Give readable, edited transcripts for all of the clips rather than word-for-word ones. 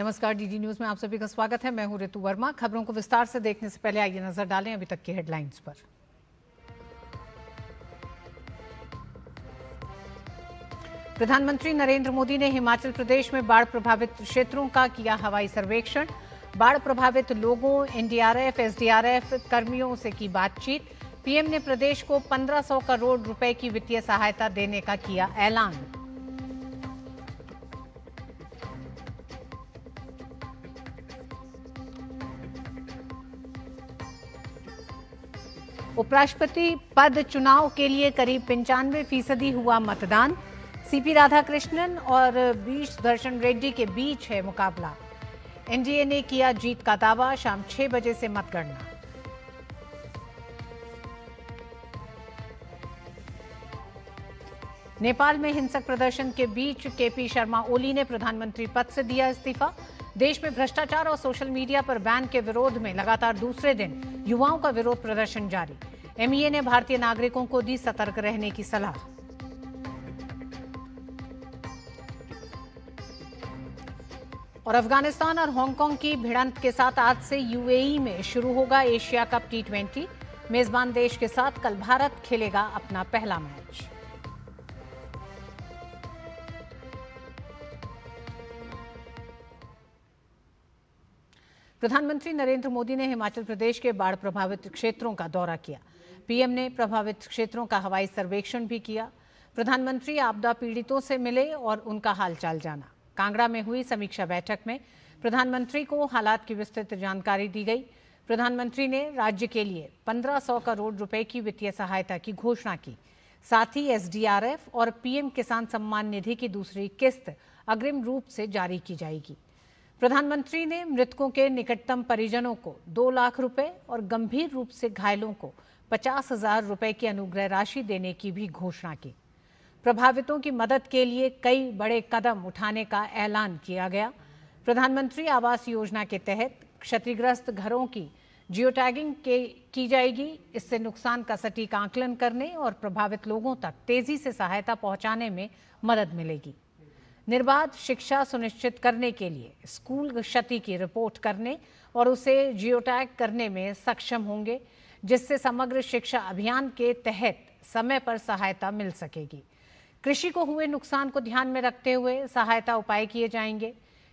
नमस्कार, DD news में आप सभी का स्वागत है। मैं हूं ऋतु वर्मा। खबरों को विस्तार से देखने से पहले आइए नजर डालें अभी तक की हेडलाइंस पर। प्रधानमंत्री नरेंद्र मोदी ने हिमाचल प्रदेश में बाढ़ प्रभावित क्षेत्रों का किया हवाई सर्वेक्षण। बाढ़ प्रभावित लोगों, एनडीआरएफ, एसडीआरएफ कर्मियों से की बातचीत। पीएम ने प्रदेश को 1500 करोड़ रुपए की वित्तीय सहायता देने का किया ऐलान। उपराष्ट्रपति पद चुनाव के लिए करीब 95% हुआ मतदान। सीपी राधाकृष्णन और बी सुदर्शन रेड्डी के बीच है मुकाबला। एनडीए ने किया जीत का दावा। शाम 6 बजे से मतगणना। नेपाल में हिंसक प्रदर्शन के बीच केपी शर्मा ओली ने प्रधानमंत्री पद से दिया इस्तीफा। देश में भ्रष्टाचार और सोशल मीडिया पर बैन के विरोध में लगातार दूसरे दिन युवाओं का विरोध प्रदर्शन जारी। एमईए ने भारतीय नागरिकों को दी सतर्क रहने की सलाह। और अफगानिस्तान और हांगकांग की भिड़ंत के साथ आज से यूएई में शुरू होगा एशिया कप T20। मेजबान देश के साथ कल भारत खेलेगा अपना पहला मैच। प्रधानमंत्री नरेंद्र मोदी ने हिमाचल प्रदेश के बाढ़ प्रभावित क्षेत्रों का दौरा किया। पीएम ने प्रभावित क्षेत्रों का हवाई सर्वेक्षण भी किया। प्रधानमंत्री आपदा पीड़ितों से मिले और उनका हालचाल जाना। कांगड़ा में हुई समीक्षा बैठक में प्रधानमंत्री को हालात की विस्तृत जानकारी दी गई। प्रधानमंत्री ने राज्य के लिए 1500 करोड़ रुपए की वित्तीय सहायता की घोषणा की। साथ ही एसडीआरएफ और पीएम किसान सम्मान निधि की दूसरी किस्त अग्रिम रूप से जारी की जाएगी। प्रधानमंत्री ने मृतकों के निकटतम परिजनों को 2 लाख रुपए और गंभीर रूप से घायलों को 50,000 रुपए की अनुग्रह राशि देने की भी घोषणा की। प्रभावितों की मदद के लिए कई बड़े कदम उठाने का ऐलान किया गया। प्रधानमंत्री आवास योजना के तहत क्षतिग्रस्त घरों की जियो टैगिंग की जाएगी। इससे नुकसान का सटीक आकलन करने और प्रभावित लोगों तक तेजी से सहायता पहुंचाने में मदद मिलेगी। निर्बाध शिक्षा सुनिश्चित करने के लिए स्कूल क्षति की रिपोर्ट करने और उसे जियो टैग करने में सक्षम होंगे, जिससे समग्र शिक्षा अभियान के तहत समय पर सहायता मिल सकेगी। कृषि को हुए नुकसान को ध्यान में रखते हुए सहायता उपाय किए जाएंगे।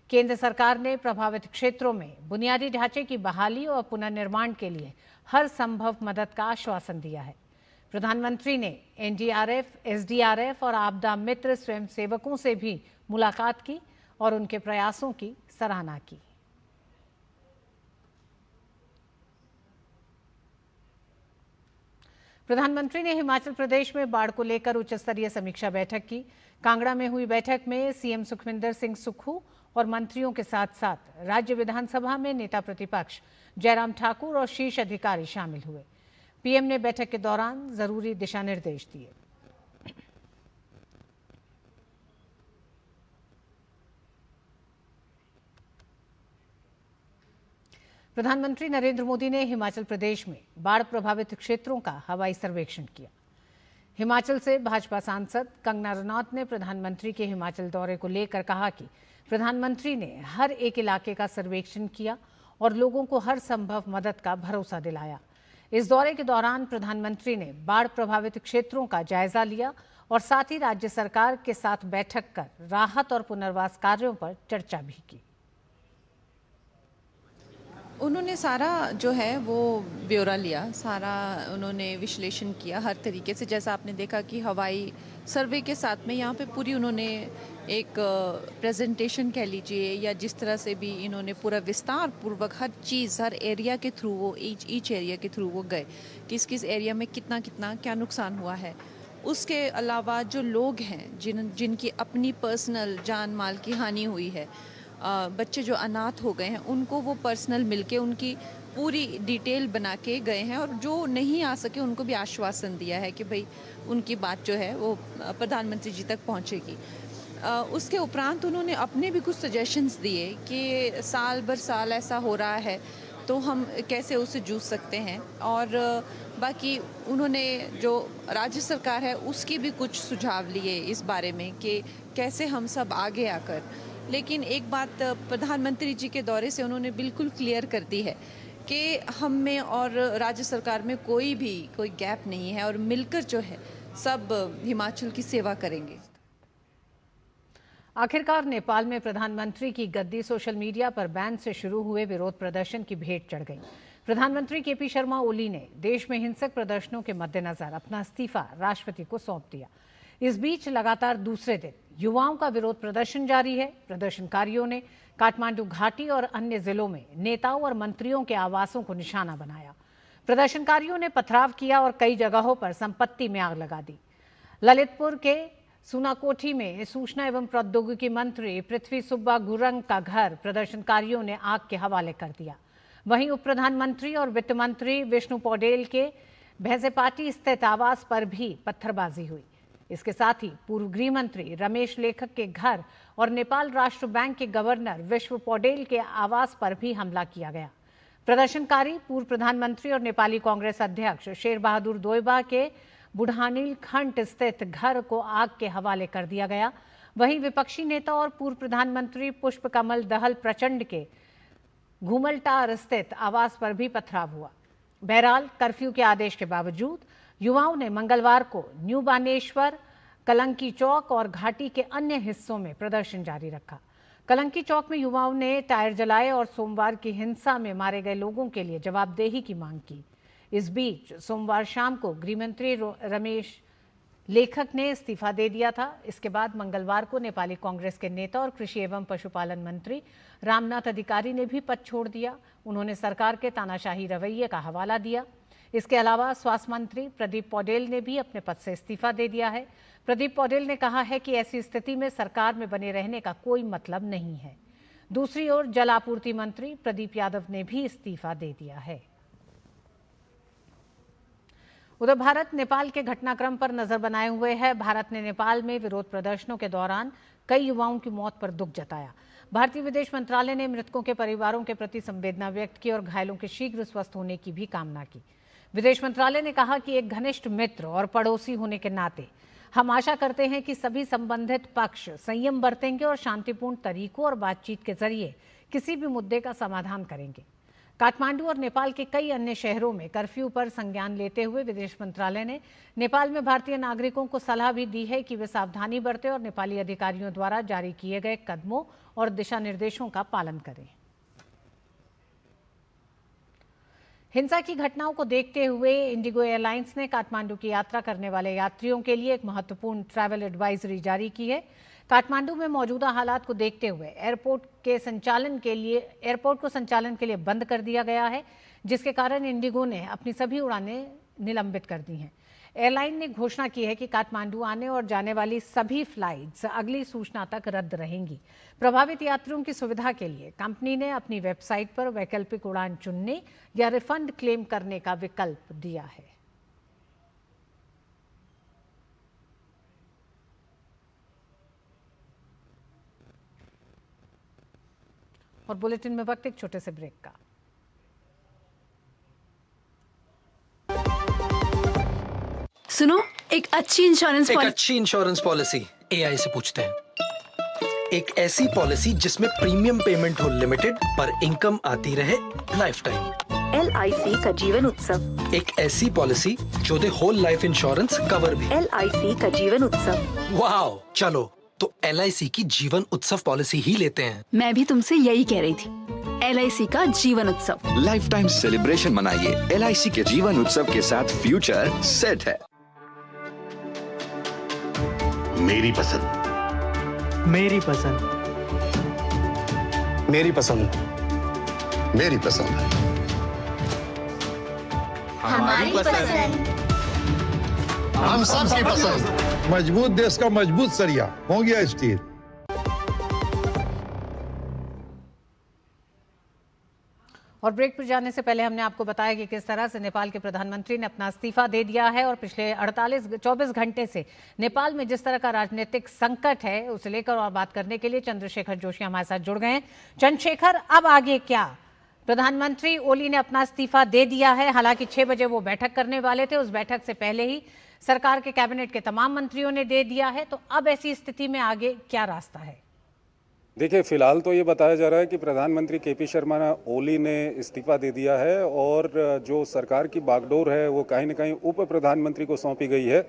केंद्र सरकार ने प्रभावित क्षेत्रों में बुनियादी ढांचे की बहाली और पुनर्निर्माण के लिए हर संभव मदद का आश्वासन दिया है। प्रधानमंत्री ने एनडीआरएफ, एसडीआरएफ और आपदा मित्र स्वयंसेवकों से भी मुलाकात की और उनके प्रयासों की सराहना की। प्रधानमंत्री ने हिमाचल प्रदेश में बाढ़ को लेकर उच्च स्तरीय समीक्षा बैठक की। कांगड़ा में हुई बैठक में सीएम सुखविंदर सिंह सुक्खू और मंत्रियों के साथ साथ राज्य विधानसभा में नेता प्रतिपक्ष जयराम ठाकुर और शीर्ष अधिकारी शामिल हुए। पीएम ने बैठक के दौरान जरूरी दिशा निर्देश दिए। प्रधानमंत्री नरेंद्र मोदी ने हिमाचल प्रदेश में बाढ़ प्रभावित क्षेत्रों का हवाई सर्वेक्षण किया। हिमाचल से भाजपा सांसद कंगना रनौत ने प्रधानमंत्री के हिमाचल दौरे को लेकर कहा कि प्रधानमंत्री ने हर एक इलाके का सर्वेक्षण किया और लोगों को हर संभव मदद का भरोसा दिलाया। इस दौरे के दौरान प्रधानमंत्री ने बाढ़ प्रभावित क्षेत्रों का जायजा लिया और साथ ही राज्य सरकार के साथ बैठक कर राहत और पुनर्वास कार्यों पर चर्चा भी की। उन्होंने सारा जो है वो ब्यौरा लिया, सारा उन्होंने विश्लेषण किया हर तरीके से। जैसा आपने देखा कि हवाई सर्वे के साथ में यहाँ पे पूरी उन्होंने एक प्रेजेंटेशन कह लीजिए या जिस तरह से भी इन्होंने पूरा विस्तार पूर्वक हर चीज़ हर एरिया के थ्रू वो ईच एरिया के थ्रू वो गए, किस किस एरिया में कितना कितना क्या नुकसान हुआ है। उसके अलावा जो लोग हैं जिनकी अपनी पर्सनल जान माल की हानि हुई है, बच्चे जो अनाथ हो गए हैं, उनको वो पर्सनल मिलके उनकी पूरी डिटेल बना के गए हैं और जो नहीं आ सके उनको भी आश्वासन दिया है कि भाई उनकी बात जो है वो प्रधानमंत्री जी तक पहुंचेगी। उसके उपरांत उन्होंने अपने भी कुछ सजेशंस दिए कि साल भर साल ऐसा हो रहा है तो हम कैसे उससे जूझ सकते हैं, और बाकी उन्होंने जो राज्य सरकार है उसकी भी कुछ सुझाव लिए इस बारे में कि कैसे हम सब आगे आकर लेकिन एक बात प्रधानमंत्री जी के दौरे से उन्होंने बिल्कुल क्लियर कर दी है कि हम में और राज्य सरकार में कोई गैप नहीं है और मिलकर जो है सब हिमाचल की सेवा करेंगे। आखिरकार नेपाल में प्रधानमंत्री की गद्दी सोशल मीडिया पर बैन से शुरू हुए विरोध प्रदर्शन की भेंट चढ़ गई। प्रधानमंत्री केपी शर्मा ओली ने देश में हिंसक प्रदर्शनों के मद्देनजर अपना इस्तीफा राष्ट्रपति को सौंप दिया। इस बीच लगातार दूसरे दिन युवाओं का विरोध प्रदर्शन जारी है। प्रदर्शनकारियों ने काठमांडू घाटी और अन्य जिलों में नेताओं और मंत्रियों के आवासों को निशाना बनाया। प्रदर्शनकारियों ने पथराव किया और कई जगहों पर संपत्ति में आग लगा दी। ललितपुर के सुनाकोठी में सूचना एवं प्रौद्योगिकी मंत्री पृथ्वी सुब्बा गुरंग का घर प्रदर्शनकारियों ने आग के हवाले कर दिया। वहीं उप प्रधानमंत्री और वित्त मंत्री विष्णु पौडेल के भैंसेपाटी स्थित आवास पर भी पत्थरबाजी हुई। इसके साथ ही पूर्व गृह मंत्री रमेश लेखक के घर और नेपाल राष्ट्र बैंक के गवर्नर विश्व पौडेल के आवास पर भी हमला किया गया। प्रदर्शनकारी पूर्व प्रधानमंत्री और नेपाली कांग्रेस अध्यक्ष शेर बहादुर दोइबा के बुढ़ानील खंड स्थित घर को आग के हवाले कर दिया गया। वहीं विपक्षी नेता और पूर्व प्रधानमंत्री पुष्प कमल दहल प्रचंड के घूमलटार स्थित आवास पर भी पथराव हुआ। बहरहाल कर्फ्यू के आदेश के बावजूद युवाओं ने मंगलवार को न्यू बानेश्वर, कलंकी चौक और घाटी के अन्य हिस्सों में प्रदर्शन जारी रखा। कलंकी चौक में युवाओं ने टायर जलाए और सोमवार की हिंसा में मारे गए लोगों के लिए जवाबदेही की मांग की। इस बीच सोमवार शाम को गृहमंत्री रमेश लेखक ने इस्तीफा दे दिया था। इसके बाद मंगलवार को नेपाली कांग्रेस के नेता और कृषि एवं पशुपालन मंत्री रामनाथ अधिकारी ने भी पद छोड़ दिया। उन्होंने सरकार के तानाशाही रवैये का हवाला दिया। इसके अलावा स्वास्थ्य मंत्री प्रदीप पौडेल ने भी अपने पद से इस्तीफा दे दिया है। प्रदीप पौडेल ने कहा है कि ऐसी स्थिति में सरकार में बने रहने का कोई मतलब नहीं है। दूसरी ओर जल आपूर्ति मंत्री प्रदीप यादव ने भी इस्तीफा दे दिया है। उधर भारत नेपाल के घटनाक्रम पर नजर बनाए हुए है। भारत ने नेपाल में विरोध प्रदर्शनों के दौरान कई युवाओं की मौत पर दुख जताया। भारतीय विदेश मंत्रालय ने मृतकों के परिवारों के प्रति संवेदना व्यक्त की और घायलों के शीघ्र स्वस्थ होने की भी कामना की। विदेश मंत्रालय ने कहा कि एक घनिष्ठ मित्र और पड़ोसी होने के नाते हम आशा करते हैं कि सभी संबंधित पक्ष संयम बरतेंगे और शांतिपूर्ण तरीकों और बातचीत के जरिए किसी भी मुद्दे का समाधान करेंगे। काठमांडू और नेपाल के कई अन्य शहरों में कर्फ्यू पर संज्ञान लेते हुए विदेश मंत्रालय ने नेपाल में भारतीय नागरिकों को सलाह भी दी है कि वे सावधानी बरतें और नेपाली अधिकारियों द्वारा जारी किए गए कदमों और दिशा निर्देशों का पालन करें। हिंसा की घटनाओं को देखते हुए इंडिगो एयरलाइंस ने काठमांडू की यात्रा करने वाले यात्रियों के लिए एक महत्वपूर्ण ट्रैवल एडवाइजरी जारी की है। काठमांडू में मौजूदा हालात को देखते हुए एयरपोर्ट को संचालन के लिए बंद कर दिया गया है, जिसके कारण इंडिगो ने अपनी सभी उड़ानें निलंबित कर दी हैं। एयरलाइन ने घोषणा की है कि काठमांडू आने और जाने वाली सभी फ्लाइट्स अगली सूचना तक रद्द रहेंगी। प्रभावित यात्रियों की सुविधा के लिए कंपनी ने अपनी वेबसाइट पर वैकल्पिक उड़ान चुनने या रिफंड क्लेम करने का विकल्प दिया है। और बुलेटिन में वक्त एक छोटे से ब्रेक का। सुनो, एक अच्छी इंश्योरेंस पॉलिसी एआई से पूछते हैं। एक ऐसी पॉलिसी जिसमें प्रीमियम पेमेंट हो लिमिटेड पर इनकम आती रहे लाइफ टाइम। LIC का जीवन उत्सव। एक ऐसी पॉलिसी जो दे होल लाइफ इंश्योरेंस कवर भी। LIC का जीवन उत्सव। वाह, चलो तो LIC की जीवन उत्सव पॉलिसी ही लेते हैं। मैं भी तुमसे यही कह रही थी। LIC का जीवन उत्सव। लाइफ टाइम सेलिब्रेशन मनाइए LIC के जीवन उत्सव के साथ। फ्यूचर सेट है। मेरी पसंद, मेरी पसंद, मेरी पसंद, मेरी पसंद, हमारी पसंद, हम सबकी पसंद। मजबूत देश का मजबूत सरिया हो गया स्टील। और ब्रेक पर जाने से पहले हमने आपको बताया कि किस तरह से नेपाल के प्रधानमंत्री ने अपना इस्तीफा दे दिया है और पिछले 24 घंटे से नेपाल में जिस तरह का राजनीतिक संकट है उसे लेकर और बात करने के लिए चंद्रशेखर जोशी हमारे साथ जुड़ गए हैं। चंद्रशेखर, अब आगे क्या? प्रधानमंत्री ओली ने अपना इस्तीफा दे दिया है। हालांकि 6 बजे वो बैठक करने वाले थे, उस बैठक से पहले ही सरकार के कैबिनेट के तमाम मंत्रियों ने दे दिया है। तो अब ऐसी स्थिति में आगे क्या रास्ता है? देखिए, फिलहाल तो ये बताया जा रहा है कि प्रधानमंत्री केपी शर्मा ओली ने इस्तीफा दे दिया है और जो सरकार की बागडोर है वो कहीं न कहीं उप प्रधानमंत्री को सौंपी गई है।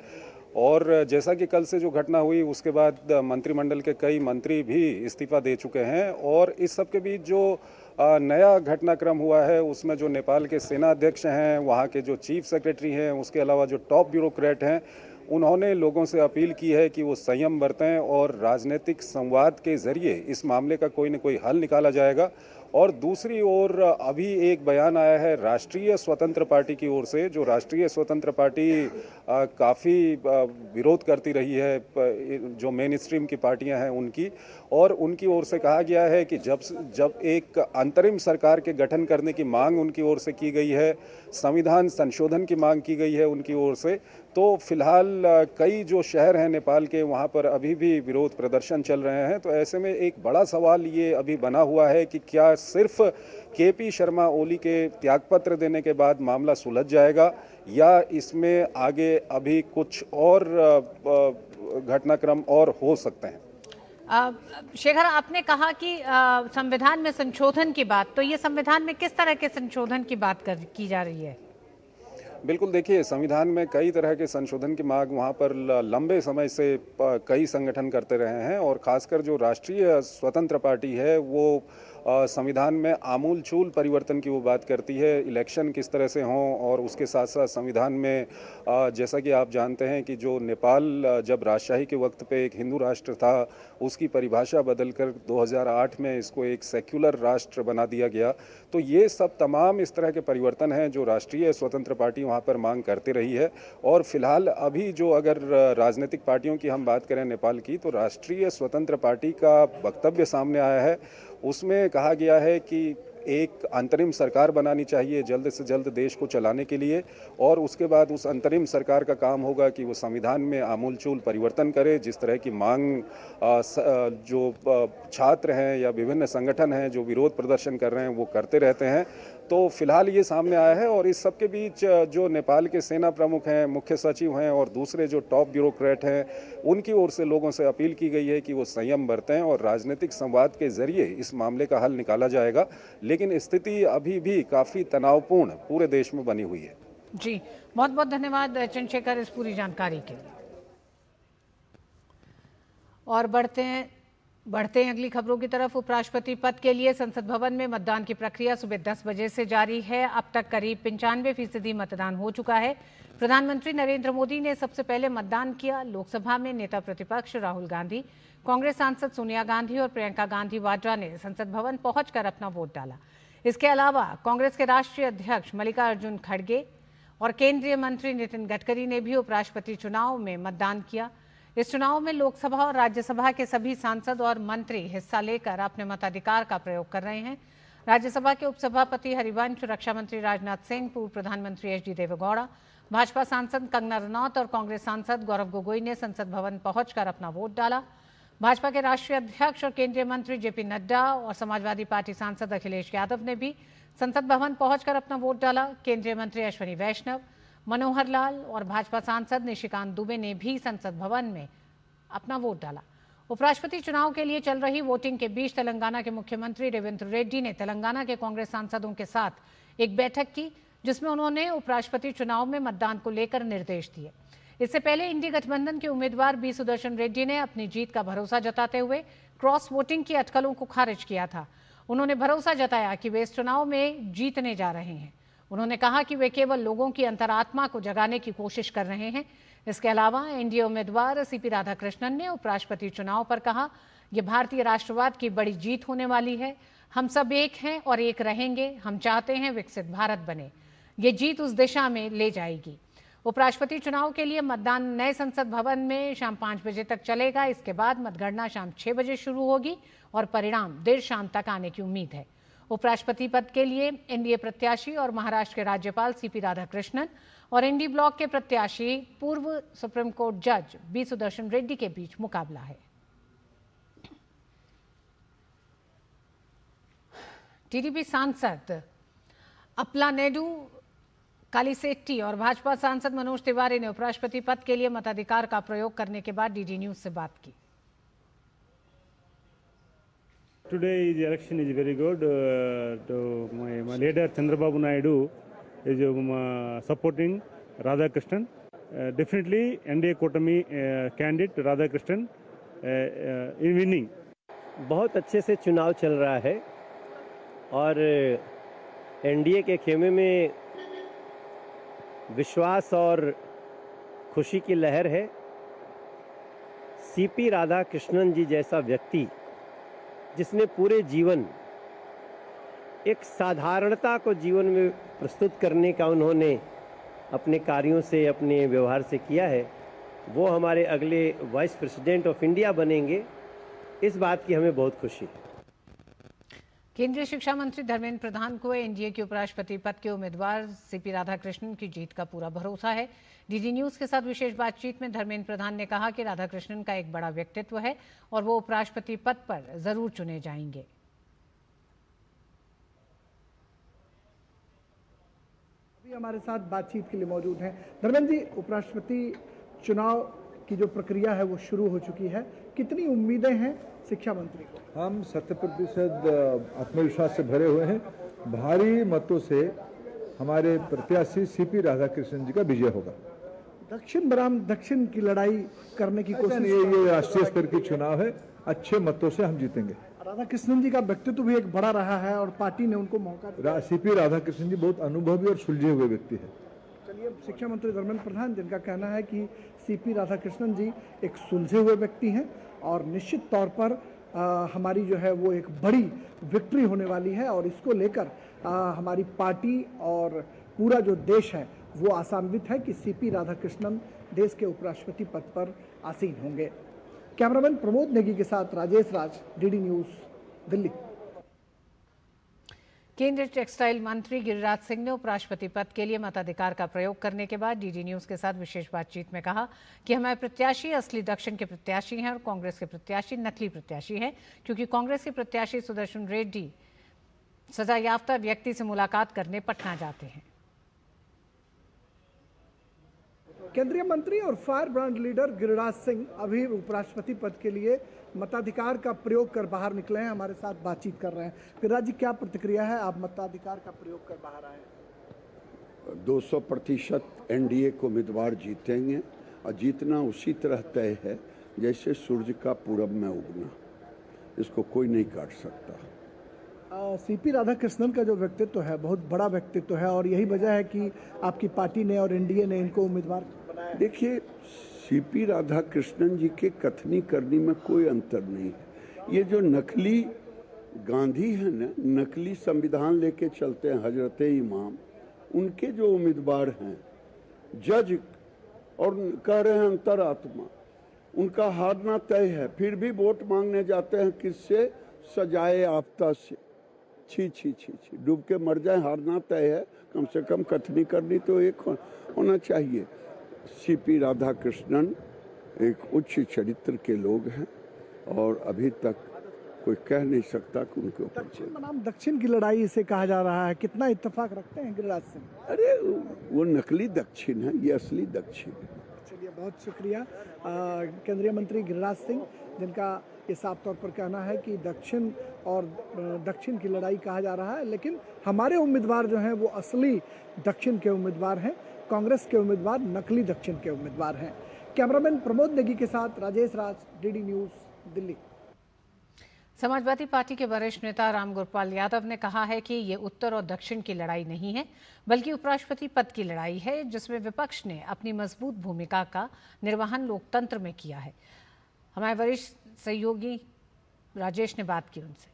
और जैसा कि कल से जो घटना हुई उसके बाद मंत्रिमंडल के कई मंत्री भी इस्तीफा दे चुके हैं और इस सब के बीच जो नया घटनाक्रम हुआ है उसमें जो नेपाल के सेना अध्यक्ष हैं, वहाँ के जो चीफ सेक्रेटरी हैं, उसके अलावा जो टॉप ब्यूरोक्रेट हैं, उन्होंने लोगों से अपील की है कि वो संयम बरतें और राजनीतिक संवाद के जरिए इस मामले का कोई न कोई हल निकाला जाएगा। और दूसरी ओर अभी एक बयान आया है राष्ट्रीय स्वतंत्र पार्टी की ओर से, जो राष्ट्रीय स्वतंत्र पार्टी काफ़ी विरोध करती रही है जो मेन स्ट्रीम की पार्टियां हैं उनकी, और उनकी ओर से कहा गया है कि जब एक अंतरिम सरकार के गठन करने की मांग उनकी ओर से की गई है, संविधान संशोधन की मांग की गई है उनकी ओर से, तो फिलहाल कई जो शहर हैं नेपाल के वहाँ पर अभी भी विरोध प्रदर्शन चल रहे हैं। तो ऐसे में एक बड़ा सवाल ये अभी बना हुआ है कि क्या सिर्फ केपी शर्मा ओली के त्यागपत्र देने के बाद मामला सुलझ जाएगा या इसमें आगे अभी कुछ और घटनाक्रम और हो सकते हैं। शेखर, आपने कहा कि संविधान में संशोधन की बात, तो ये संविधान में किस तरह के संशोधन की बात की जा रही है? बिल्कुल, देखिए, संविधान में कई तरह के संशोधन की मांग वहाँ पर लंबे समय से कई संगठन करते रहे हैं और खासकर जो राष्ट्रीय स्वतंत्र पार्टी है वो संविधान में आमूल-चूल परिवर्तन की वो बात करती है। इलेक्शन किस तरह से हों और उसके साथ साथ संविधान में जैसा कि आप जानते हैं कि जो नेपाल जब राजशाही के वक्त पे एक हिंदू राष्ट्र था, उसकी परिभाषा बदलकर 2008 में इसको एक सेक्युलर राष्ट्र बना दिया गया। तो ये सब तमाम इस तरह के परिवर्तन हैं जो राष्ट्रीय स्वतंत्र पार्टी वहाँ पर मांग करती रही है। और फिलहाल अभी जो अगर राजनीतिक पार्टियों की हम बात करें नेपाल की, तो राष्ट्रीय स्वतंत्र पार्टी का वक्तव्य सामने आया है। उसमें कहा गया है कि एक अंतरिम सरकार बनानी चाहिए जल्द से जल्द देश को चलाने के लिए, और उसके बाद उस अंतरिम सरकार का काम होगा कि वो संविधान में आमूल-चूल परिवर्तन करे। जिस तरह की मांग जो छात्र हैं या विभिन्न संगठन हैं जो विरोध प्रदर्शन कर रहे हैं वो करते रहते हैं। तो फिलहाल ये सामने आया है और इस सब के बीच जो नेपाल के सेना प्रमुख हैं, मुख्य सचिव हैं और दूसरे जो टॉप ब्यूरोक्रेट हैं, उनकी ओर से लोगों से अपील की गई है कि वो संयम बरतें और राजनीतिक संवाद के जरिए इस मामले का हल निकाला जाएगा। लेकिन स्थिति अभी भी काफ़ी तनावपूर्ण पूरे देश में बनी हुई है। जी, बहुत बहुत धन्यवाद चंद्रशेखर इस पूरी जानकारी के लिए। और बढ़ते हैं अगली खबरों की तरफ। उपराष्ट्रपति पद के लिए संसद भवन में मतदान की प्रक्रिया सुबह 10 बजे से जारी है। अब तक करीब 95% मतदान हो चुका है। प्रधानमंत्री नरेंद्र मोदी ने सबसे पहले मतदान किया। लोकसभा में नेता प्रतिपक्ष राहुल गांधी, कांग्रेस सांसद सोनिया गांधी और प्रियंका गांधी वाड्रा ने संसद भवन पहुंचकर अपना वोट डाला। इसके अलावा कांग्रेस के राष्ट्रीय अध्यक्ष मल्लिकार्जुन खड़गे और केंद्रीय मंत्री नितिन गडकरी ने भी उपराष्ट्रपति चुनाव में मतदान किया। इस चुनाव में लोकसभा और राज्यसभा के सभी सांसद और मंत्री हिस्सा लेकर अपने मताधिकार का प्रयोग कर रहे हैं। राज्यसभा के उपसभापति हरिवंश, रक्षा मंत्री राजनाथ सिंह, पूर्व प्रधानमंत्री एच डी देवेगौड़ा, भाजपा सांसद कंगना रनौत और कांग्रेस सांसद गौरव गोगोई ने संसद भवन पहुंचकर अपना वोट डाला। भाजपा के राष्ट्रीय अध्यक्ष और केंद्रीय मंत्री जेपी नड्डा और समाजवादी पार्टी सांसद अखिलेश यादव ने भी संसद भवन पहुंचकर अपना वोट डाला। केंद्रीय मंत्री अश्विनी वैष्णव, मनोहर लाल और भाजपा सांसद निशिकांत दुबे ने भी संसद भवन में अपना वोट डाला। उपराष्ट्रपति चुनाव के लिए चल रही वोटिंग के बीच तेलंगाना के मुख्यमंत्री रेवंत रेड्डी ने तेलंगाना के कांग्रेस सांसदों के साथ एक बैठक की, जिसमें उन्होंने उपराष्ट्रपति चुनाव में मतदान को लेकर निर्देश दिए। इससे पहले इंडी गठबंधन के उम्मीदवार बी सुदर्शन रेड्डी ने अपनी जीत का भरोसा जताते हुए क्रॉस वोटिंग की अटकलों को खारिज किया था। उन्होंने भरोसा जताया कि वे इस चुनाव में जीतने जा रहे हैं। उन्होंने कहा कि वे केवल लोगों की अंतरात्मा को जगाने की कोशिश कर रहे हैं। इसके अलावा एनडीए उम्मीदवार सीपी राधाकृष्णन ने उपराष्ट्रपति चुनाव पर कहा, यह भारतीय राष्ट्रवाद की बड़ी जीत होने वाली है। हम सब एक हैं और एक रहेंगे। हम चाहते हैं विकसित भारत बने। ये जीत उस दिशा में ले जाएगी। उपराष्ट्रपति चुनाव के लिए मतदान नए संसद भवन में शाम 5 बजे तक चलेगा। इसके बाद मतगणना शाम 6 बजे शुरू होगी और परिणाम देर शाम तक आने की उम्मीद है। उपराष्ट्रपति पद के लिए एनडीए प्रत्याशी और महाराष्ट्र के राज्यपाल सीपी राधाकृष्णन और एनडी ब्लॉक के प्रत्याशी पूर्व सुप्रीम कोर्ट जज बी सुदर्शन रेड्डी के बीच मुकाबला है। टीडीपी सांसद अपलानेडु कालीसेट्टी और भाजपा सांसद मनोज तिवारी ने उपराष्ट्रपति पद के लिए मताधिकार का प्रयोग करने के बाद डीडी न्यूज से बात की। Today the election is very good. My leader Chandrababu Naidu is supporting Radhakrishnan. Definitely NDA Kotami candidate Radhakrishnan in winning. बहुत अच्छे से चुनाव चल रहा है और एनडीए के खेमे में विश्वास और खुशी की लहर है। सीपी राधाकृष्णन जी जैसा व्यक्ति जिसने पूरे जीवन एक साधारणता को जीवन में प्रस्तुत करने का उन्होंने अपने कार्यों से अपने व्यवहार से किया है, वो हमारे अगले वाइस प्रेसिडेंट ऑफ इंडिया बनेंगे। इस बात की हमें बहुत खुशी है। केंद्रीय शिक्षा मंत्री धर्मेंद्र प्रधान को एनडीए के उपराष्ट्रपति पद के उम्मीदवार सीपी राधाकृष्णन की जीत का पूरा भरोसा है। डीडी न्यूज के साथ विशेष बातचीत में धर्मेंद्र प्रधान ने कहा कि राधाकृष्णन का एक बड़ा व्यक्तित्व है और वो उपराष्ट्रपति पद पर जरूर चुने जाएंगे। अभी हमारे साथ बातचीत के लिए मौजूद हैं धर्मेंद्र जी। उपराष्ट्रपति चुनाव की जो प्रक्रिया है वो शुरू हो चुकी है, कितनी उम्मीदें हैं शिक्षा मंत्री को? हम 100% आत्मविश्वास से भरे हुए हैं। भारी मतों से हमारे प्रत्याशी सीपी राधाकृष्णन जी का विजय होगा। दक्षिण बनाम दक्षिण की लड़ाई करने की कोशिश, ये राष्ट्रीय स्तर की चुनाव है, अच्छे मतों से हम जीतेंगे। राधाकृष्णन जी का व्यक्तित्व भी एक बड़ा रहा है और पार्टी ने उनको मौका दिया। सीपी राधाकृष्णन जी बहुत अनुभवी और सुलझे हुए व्यक्ति है। चलिए, शिक्षा मंत्री धर्मेंद्र प्रधान जिनका कहना है कि सीपी राधाकृष्णन जी एक सुलझे हुए व्यक्ति हैं और निश्चित तौर पर हमारी जो है वो एक बड़ी विक्ट्री होने वाली है और इसको लेकर हमारी पार्टी और पूरा जो देश है वो आशान्वित है कि सीपी राधाकृष्णन देश के उपराष्ट्रपति पद पर आसीन होंगे। कैमरामैन प्रमोद नेगी के साथ राजेश राज, डीडी न्यूज, दिल्ली। केंद्रीय टेक्सटाइल मंत्री गिरिराज सिंह ने उपराष्ट्रपति पद के लिए मताधिकार का प्रयोग करने के बाद डीडी न्यूज के साथ विशेष बातचीत में कहा कि हमारे प्रत्याशी असली दक्षिण के प्रत्याशी हैं और कांग्रेस के प्रत्याशी नकली प्रत्याशी हैं, क्योंकि कांग्रेस के प्रत्याशी सुदर्शन रेड्डी सजायाफ्ता व्यक्ति से मुलाकात करने पटना जाते हैं। केंद्रीय मंत्री और fire brand leader Giriraj Singh अभी उपराष्ट्रपति पद के लिए मताधिकार का प्रयोग कर बाहर निकले हैं, हमारे साथ बातचीत कर रहे हैं। गिरिराज जी, क्या प्रतिक्रिया है, आप मताधिकार का प्रयोग कर बाहर आए? 200% एनडीए को उम्मीदवार जीतेंगे और जीतना उसी तरह तय है जैसे सूर्य का पूरब में उगना, इसको कोई नहीं काट सकता। सीपी राधाकृष्णन का जो व्यक्तित्व है बहुत बड़ा व्यक्तित्व है और यही वजह है कि आपकी पार्टी ने और एनडीए ने इनको उम्मीदवार बनाया। देखिए, सीपी राधाकृष्णन जी के कथनी करनी में कोई अंतर नहीं है। ये जो नकली गांधी है ना, नकली संविधान लेके चलते हैं हजरत इमाम, उनके जो उम्मीदवार हैं जज और कह रहे हैं अंतरात्मा, उनका हारना तय है, फिर भी वोट मांगने जाते हैं किससे? सजाए आफ्ता से। छी छी छी छी, डूब के मर जाए, हारना तय है। कम से कम कथनी करनी तो एक होना चाहिए। सीपी राधाकृष्णन एक उच्च चरित्र के लोग हैं और अभी तक कोई कह नहीं सकता कि उनके ऊपर दक्षिण बनाम दक्षिण की लड़ाई इसे कहा जा रहा है, कितना इत्तेफाक रखते हैं गिरिराज सिंह? अरे वो नकली दक्षिण है, ये असली दक्षिण है। चलिए, बहुत शुक्रिया केंद्रीय मंत्री गिरिराज सिंह, जिनका ये साफ तौर पर कहना है कि दक्षिण और दक्षिण की लड़ाई कहा जा रहा है, लेकिन हमारे उम्मीदवार जो हैं वो असली दक्षिण के उम्मीदवार हैं, कांग्रेस के उम्मीदवार नकली दक्षिण के उम्मीदवार हैं। कैमरामैन प्रमोद नेगी के साथ राजेश राज, डीडी न्यूज, दिल्ली। समाजवादी पार्टी के वरिष्ठ नेता रामगोपाल यादव ने कहा है कि ये उत्तर और दक्षिण की लड़ाई नहीं है, बल्कि उपराष्ट्रपति पद की लड़ाई है, जिसमें विपक्ष ने अपनी मजबूत भूमिका का निर्वहन लोकतंत्र में किया है। हमारे वरिष्ठ सहयोगी राजेश ने बात की उनसे।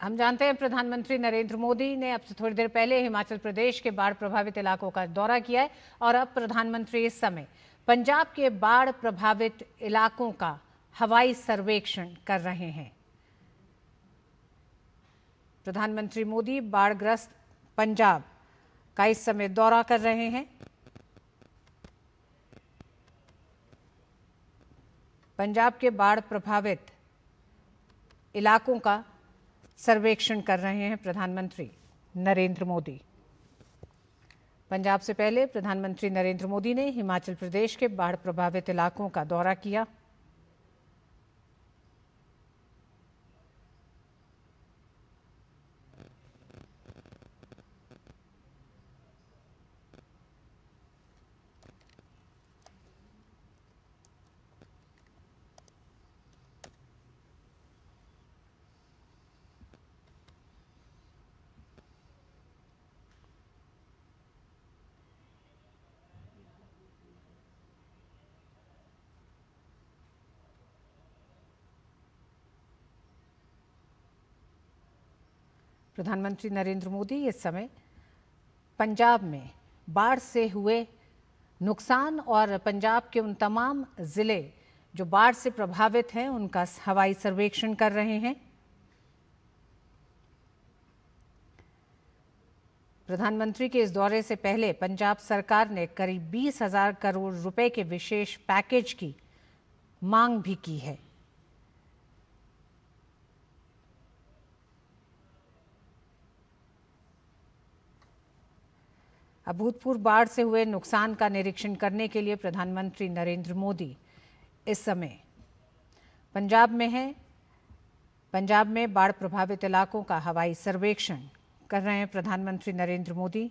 हम जानते हैं प्रधानमंत्री नरेंद्र मोदी ने अब से थोड़ी देर पहले हिमाचल प्रदेश के बाढ़ प्रभावित इलाकों का दौरा किया है और अब प्रधानमंत्री इस समय पंजाब के बाढ़ प्रभावित इलाकों का हवाई सर्वेक्षण कर रहे हैं। प्रधानमंत्री मोदी बाढ़ग्रस्त पंजाब का इस समय दौरा कर रहे हैं। पंजाब के बाढ़ प्रभावित इलाकों का सर्वेक्षण कर रहे हैं प्रधानमंत्री नरेंद्र मोदी। पंजाब से पहले प्रधानमंत्री नरेंद्र मोदी ने हिमाचल प्रदेश के बाढ़ प्रभावित इलाकों का दौरा किया। प्रधानमंत्री नरेंद्र मोदी इस समय पंजाब में बाढ़ से हुए नुकसान और पंजाब के उन तमाम जिले जो बाढ़ से प्रभावित हैं उनका हवाई सर्वेक्षण कर रहे हैं। प्रधानमंत्री के इस दौरे से पहले पंजाब सरकार ने करीब 20,000 करोड़ रुपए के विशेष पैकेज की मांग भी की है। अभूतपूर्व बाढ़ से हुए नुकसान का निरीक्षण करने के लिए प्रधानमंत्री नरेंद्र मोदी इस समय पंजाब में हैं। पंजाब में बाढ़ प्रभावित इलाकों का हवाई सर्वेक्षण कर रहे हैं प्रधानमंत्री नरेंद्र मोदी।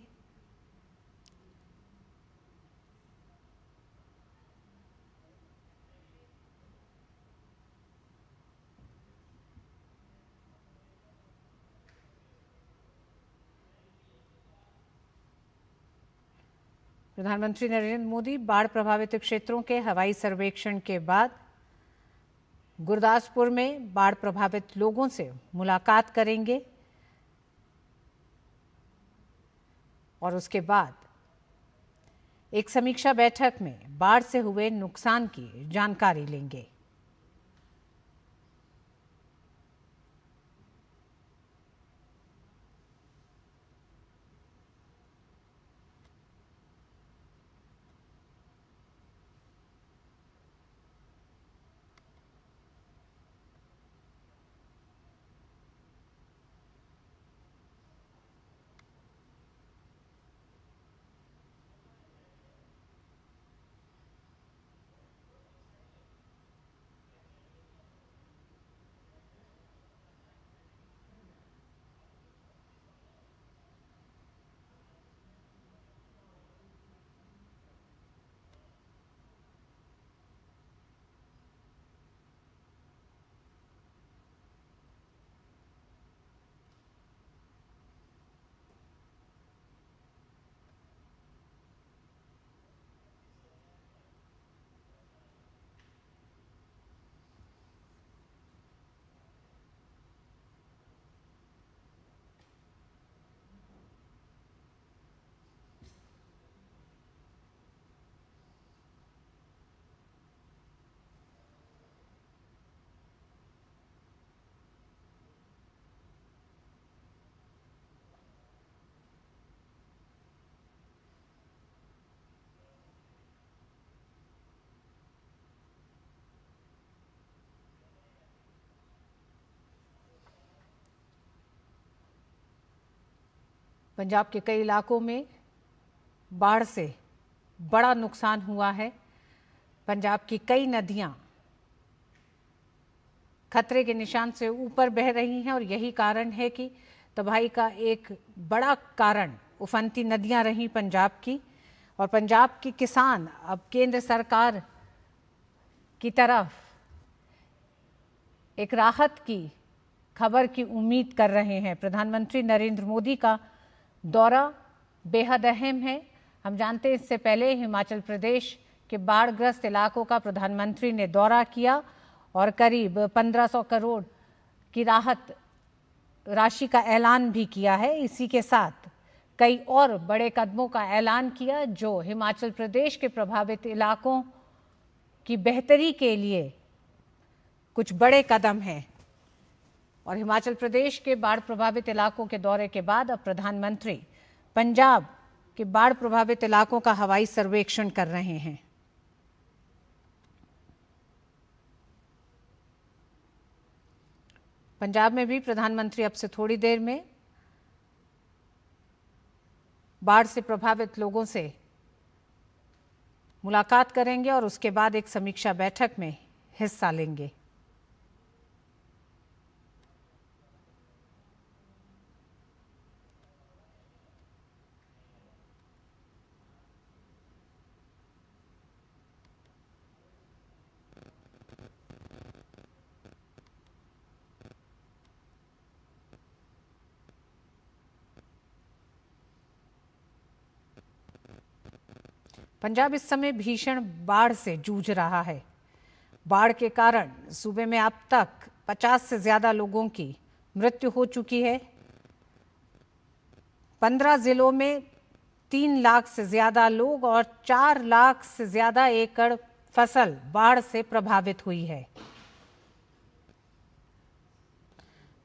प्रधानमंत्री नरेंद्र मोदी बाढ़ प्रभावित क्षेत्रों के हवाई सर्वेक्षण के बाद गुरदासपुर में बाढ़ प्रभावित लोगों से मुलाकात करेंगे और उसके बाद एक समीक्षा बैठक में बाढ़ से हुए नुकसान की जानकारी लेंगे। पंजाब के कई इलाकों में बाढ़ से बड़ा नुकसान हुआ है। पंजाब की कई नदियां खतरे के निशान से ऊपर बह रही हैं और यही कारण है कि तबाही का एक बड़ा कारण उफनती नदियां रही पंजाब की। और पंजाब के किसान अब केंद्र सरकार की तरफ एक राहत की खबर की उम्मीद कर रहे हैं। प्रधानमंत्री नरेंद्र मोदी का दौरा बेहद अहम है। हम जानते हैं इससे पहले हिमाचल प्रदेश के बाढ़ग्रस्त इलाकों का प्रधानमंत्री ने दौरा किया और करीब 1500 करोड़ की राहत राशि का ऐलान भी किया है। इसी के साथ कई और बड़े कदमों का ऐलान किया जो हिमाचल प्रदेश के प्रभावित इलाकों की बेहतरी के लिए कुछ बड़े कदम हैं। और हिमाचल प्रदेश के बाढ़ प्रभावित इलाकों के दौरे के बाद अब प्रधानमंत्री पंजाब के बाढ़ प्रभावित इलाकों का हवाई सर्वेक्षण कर रहे हैं। पंजाब में भी प्रधानमंत्री अब से थोड़ी देर में बाढ़ से प्रभावित लोगों से मुलाकात करेंगे और उसके बाद एक समीक्षा बैठक में हिस्सा लेंगे। पंजाब इस समय भीषण बाढ़ से जूझ रहा है। बाढ़ के कारण सूबे में अब तक 50 से ज्यादा लोगों की मृत्यु हो चुकी है। 15 जिलों में 3 लाख से ज्यादा लोग और 4 लाख से ज्यादा एकड़ फसल बाढ़ से प्रभावित हुई है।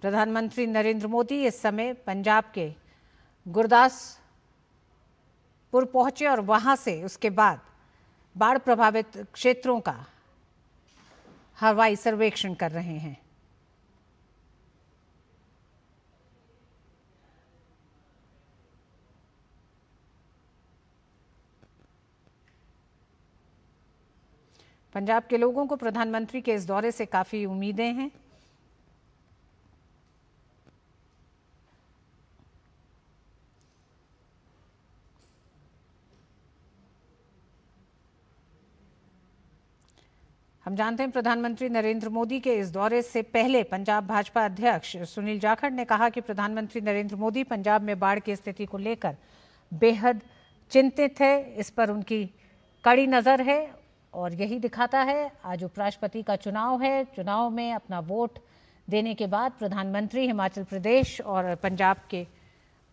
प्रधानमंत्री नरेंद्र मोदी इस समय पंजाब के गुरदासपुर पहुंचे और वहां से उसके बाद बाढ़ प्रभावित क्षेत्रों का हवाई सर्वेक्षण कर रहे हैं। पंजाब के लोगों को प्रधानमंत्री के इस दौरे से काफी उम्मीदें हैं। हम जानते हैं प्रधानमंत्री नरेंद्र मोदी के इस दौरे से पहले पंजाब भाजपा अध्यक्ष सुनील जाखड़ ने कहा कि प्रधानमंत्री नरेंद्र मोदी पंजाब में बाढ़ की स्थिति को लेकर बेहद चिंतित है। इस पर उनकी कड़ी नजर है और यही दिखाता है आज उपराष्ट्रपति का चुनाव है। चुनाव में अपना वोट देने के बाद प्रधानमंत्री हिमाचल प्रदेश और पंजाब के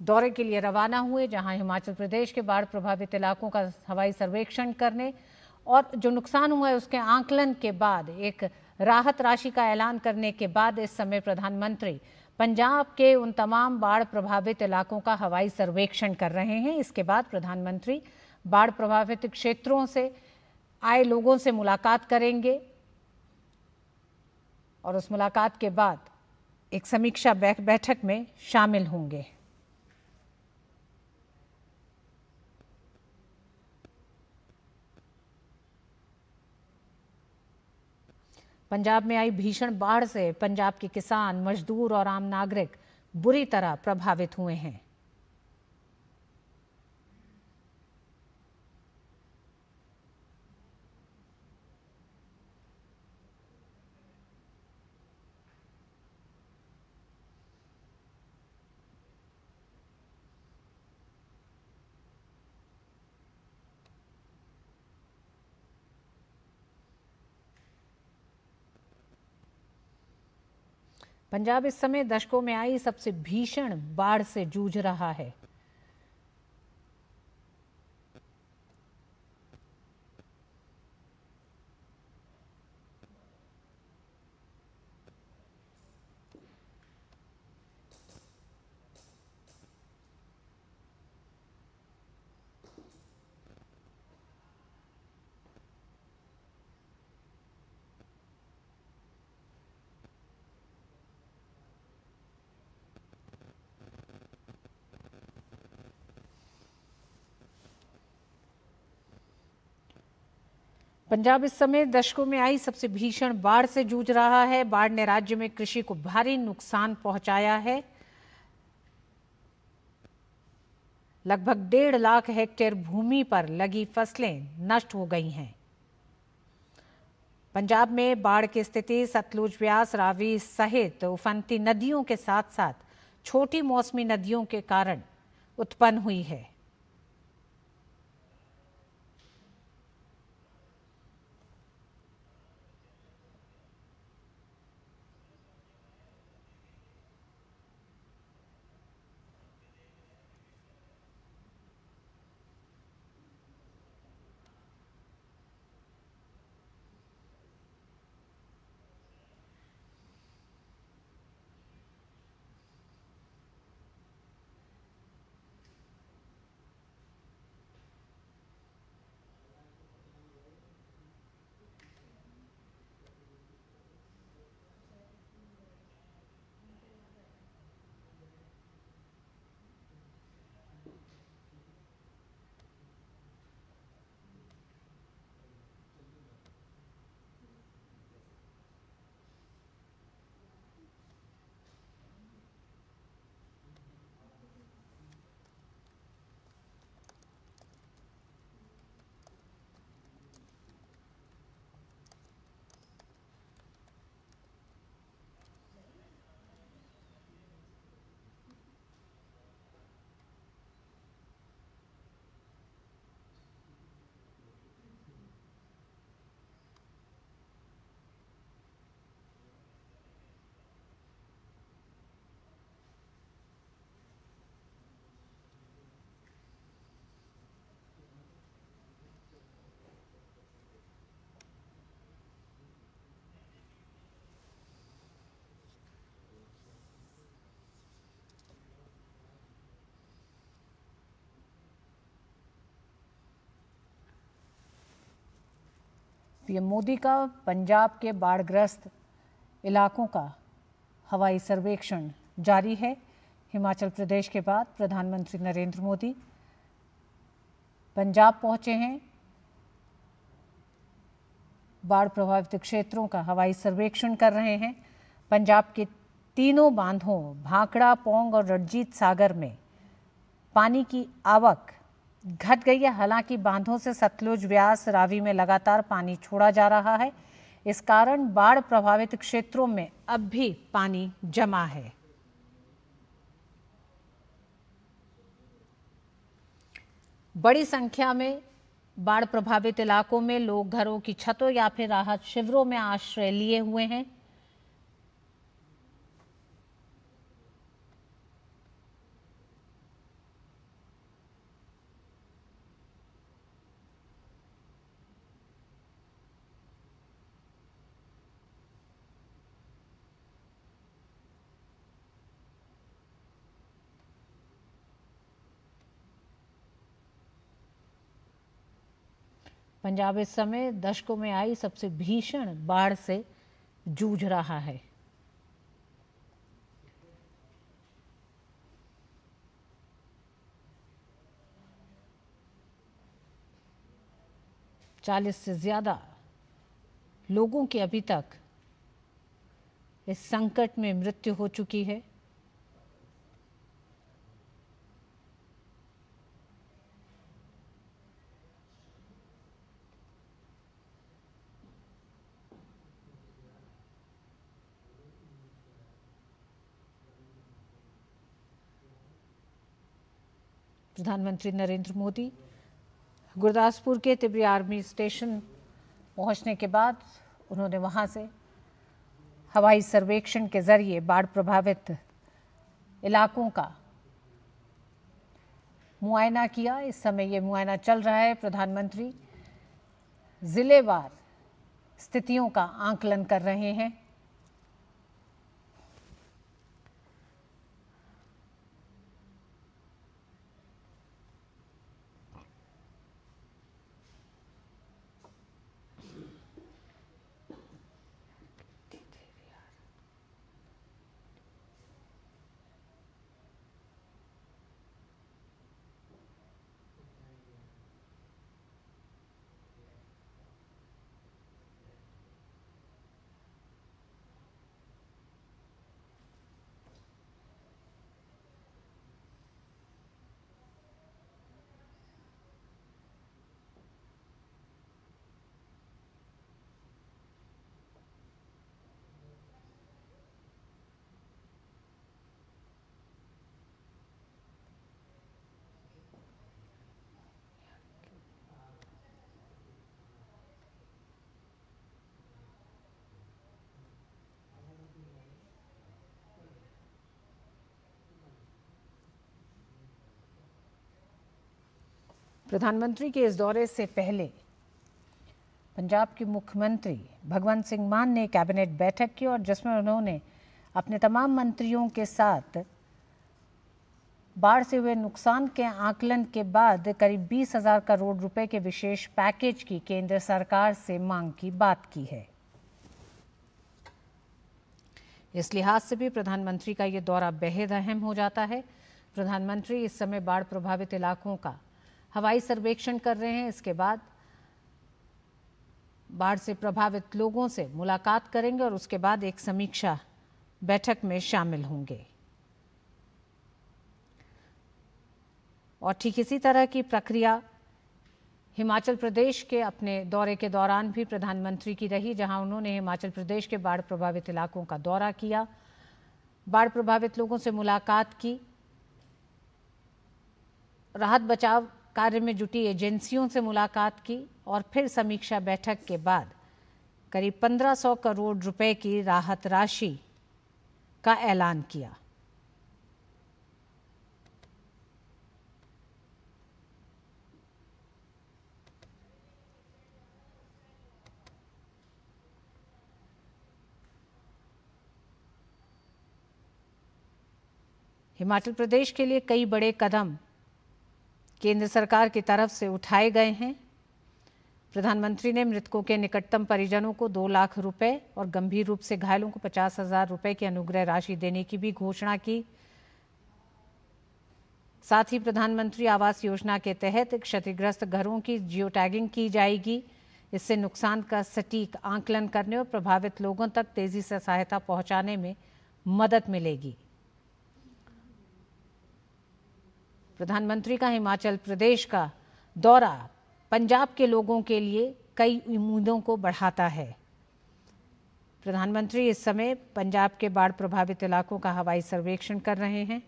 दौरे के लिए रवाना हुए, जहां हिमाचल प्रदेश के बाढ़ प्रभावित इलाकों का हवाई सर्वेक्षण करने और जो नुकसान हुआ है उसके आंकलन के बाद एक राहत राशि का ऐलान करने के बाद इस समय प्रधानमंत्री पंजाब के उन तमाम बाढ़ प्रभावित इलाकों का हवाई सर्वेक्षण कर रहे हैं। इसके बाद प्रधानमंत्री बाढ़ प्रभावित क्षेत्रों से आए लोगों से मुलाकात करेंगे और उस मुलाकात के बाद एक समीक्षा बैठक में शामिल होंगे। पंजाब में आई भीषण बाढ़ से पंजाब के किसान, मजदूर और आम नागरिक बुरी तरह प्रभावित हुए हैं। पंजाब इस समय दशकों में आई सबसे भीषण बाढ़ से जूझ रहा है। पंजाब इस समय दशकों में आई सबसे भीषण बाढ़ से जूझ रहा है। बाढ़ ने राज्य में कृषि को भारी नुकसान पहुंचाया है। लगभग 1.5 लाख हेक्टेयर भूमि पर लगी फसलें नष्ट हो गई हैं। पंजाब में बाढ़ की स्थिति सतलुज, व्यास, रावी सहित उफनती नदियों के साथ साथ छोटी मौसमी नदियों के कारण उत्पन्न हुई है। पीएम मोदी का पंजाब के बाढ़ग्रस्त इलाकों का हवाई सर्वेक्षण जारी है। हिमाचल प्रदेश के बाद प्रधानमंत्री नरेंद्र मोदी पंजाब पहुंचे हैं। बाढ़ प्रभावित क्षेत्रों का हवाई सर्वेक्षण कर रहे हैं। पंजाब के तीनों बांधों भाखड़ा, पौंग और रणजीत सागर में पानी की आवक घट गई है। हालांकि बांधों से सतलुज, व्यास, रावी में लगातार पानी छोड़ा जा रहा है। इस कारण बाढ़ प्रभावित क्षेत्रों में अब भी पानी जमा है। बड़ी संख्या में बाढ़ प्रभावित इलाकों में लोग घरों की छतों या फिर राहत शिविरों में आश्रय लिए हुए हैं। पंजाब इस समय दशकों में आई सबसे भीषण बाढ़ से जूझ रहा है। चालीस से ज्यादा लोगों की अभी तक इस संकट में मृत्यु हो चुकी है। प्रधानमंत्री नरेंद्र मोदी गुरदासपुर के तिब्बरी आर्मी स्टेशन पहुंचने के बाद उन्होंने वहां से हवाई सर्वेक्षण के जरिए बाढ़ प्रभावित इलाकों का मुआयना किया। इस समय ये मुआयना चल रहा है। प्रधानमंत्री जिलेवार स्थितियों का आकलन कर रहे हैं। प्रधानमंत्री के इस दौरे से पहले पंजाब के मुख्यमंत्री भगवंत सिंह मान ने कैबिनेट बैठक की और जिसमें उन्होंने अपने तमाम मंत्रियों के साथ बाढ़ से हुए नुकसान के आकलन के बाद करीब 20,000 करोड़ रुपए के विशेष पैकेज की केंद्र सरकार से मांग की बात की है। इस लिहाज से भी प्रधानमंत्री का ये दौरा बेहद अहम हो जाता है। प्रधानमंत्री इस समय बाढ़ प्रभावित इलाकों का हवाई सर्वेक्षण कर रहे हैं। इसके बाद बाढ़ से प्रभावित लोगों से मुलाकात करेंगे और उसके बाद एक समीक्षा बैठक में शामिल होंगे। और ठीक इसी तरह की प्रक्रिया हिमाचल प्रदेश के अपने दौरे के दौरान भी प्रधानमंत्री की रही, जहां उन्होंने हिमाचल प्रदेश के बाढ़ प्रभावित इलाकों का दौरा किया, बाढ़ प्रभावित लोगों से मुलाकात की, राहत बचाव कार्य में जुटी एजेंसियों से मुलाकात की और फिर समीक्षा बैठक के बाद करीब 1500 करोड़ रुपए की राहत राशि का ऐलान किया। हिमाचल प्रदेश के लिए कई बड़े कदम केंद्र सरकार की तरफ से उठाए गए हैं। प्रधानमंत्री ने मृतकों के निकटतम परिजनों को 2 लाख रुपए और गंभीर रूप से घायलों को 50,000 रुपए की अनुग्रह राशि देने की भी घोषणा की। साथ ही प्रधानमंत्री आवास योजना के तहत क्षतिग्रस्त घरों की जियो टैगिंग की जाएगी। इससे नुकसान का सटीक आंकलन करने और प्रभावित लोगों तक तेजी से सहायता पहुंचाने में मदद मिलेगी। प्रधानमंत्री का हिमाचल प्रदेश का दौरा पंजाब के लोगों के लिए कई उम्मीदों को बढ़ाता है। प्रधानमंत्री इस समय पंजाब के बाढ़ प्रभावित इलाकों का हवाई सर्वेक्षण कर रहे हैं।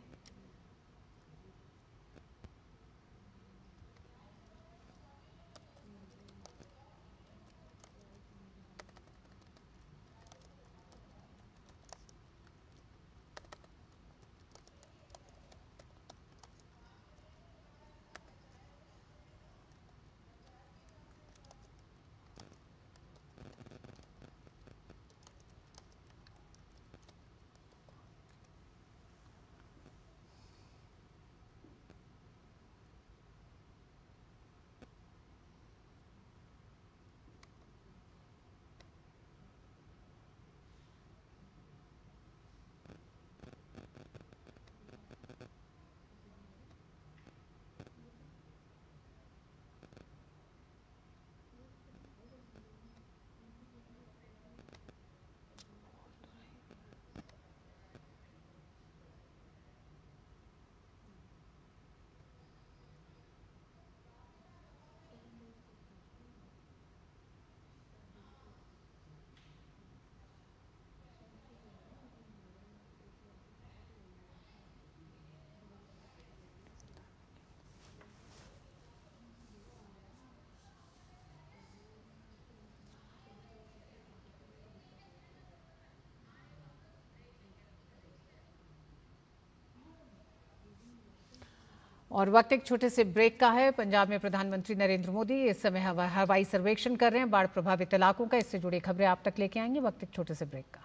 और वक्त एक छोटे से ब्रेक का है। पंजाब में प्रधानमंत्री नरेंद्र मोदी इस समय हवाई सर्वेक्षण कर रहे हैं बाढ़ प्रभावित इलाकों का। इससे जुड़ी खबरें आप तक लेके आएंगे। वक्त एक छोटे से ब्रेक का।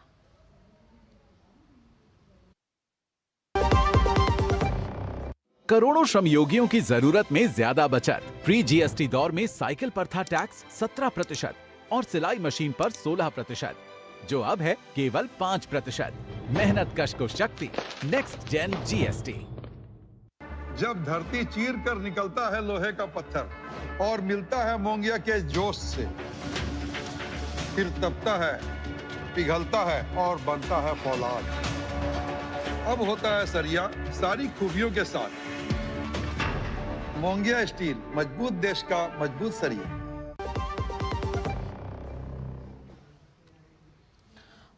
करोड़ों श्रमयोगियों की जरूरत में ज्यादा बचत। प्री जीएसटी दौर में साइकिल पर था टैक्स 17% और सिलाई मशीन पर 16%, जो अब है केवल 5%। मेहनत कश को शक्ति। Next gen GST. जब धरती चीर कर निकलता है लोहे का पत्थर और मिलता है मोंगिया के जोश से, फिर तपता है, पिघलता है और बनता है फौलाद। अब होता है सरिया सारी खूबियों के साथ। मोंगिया स्टील, मजबूत देश का मजबूत सरिया।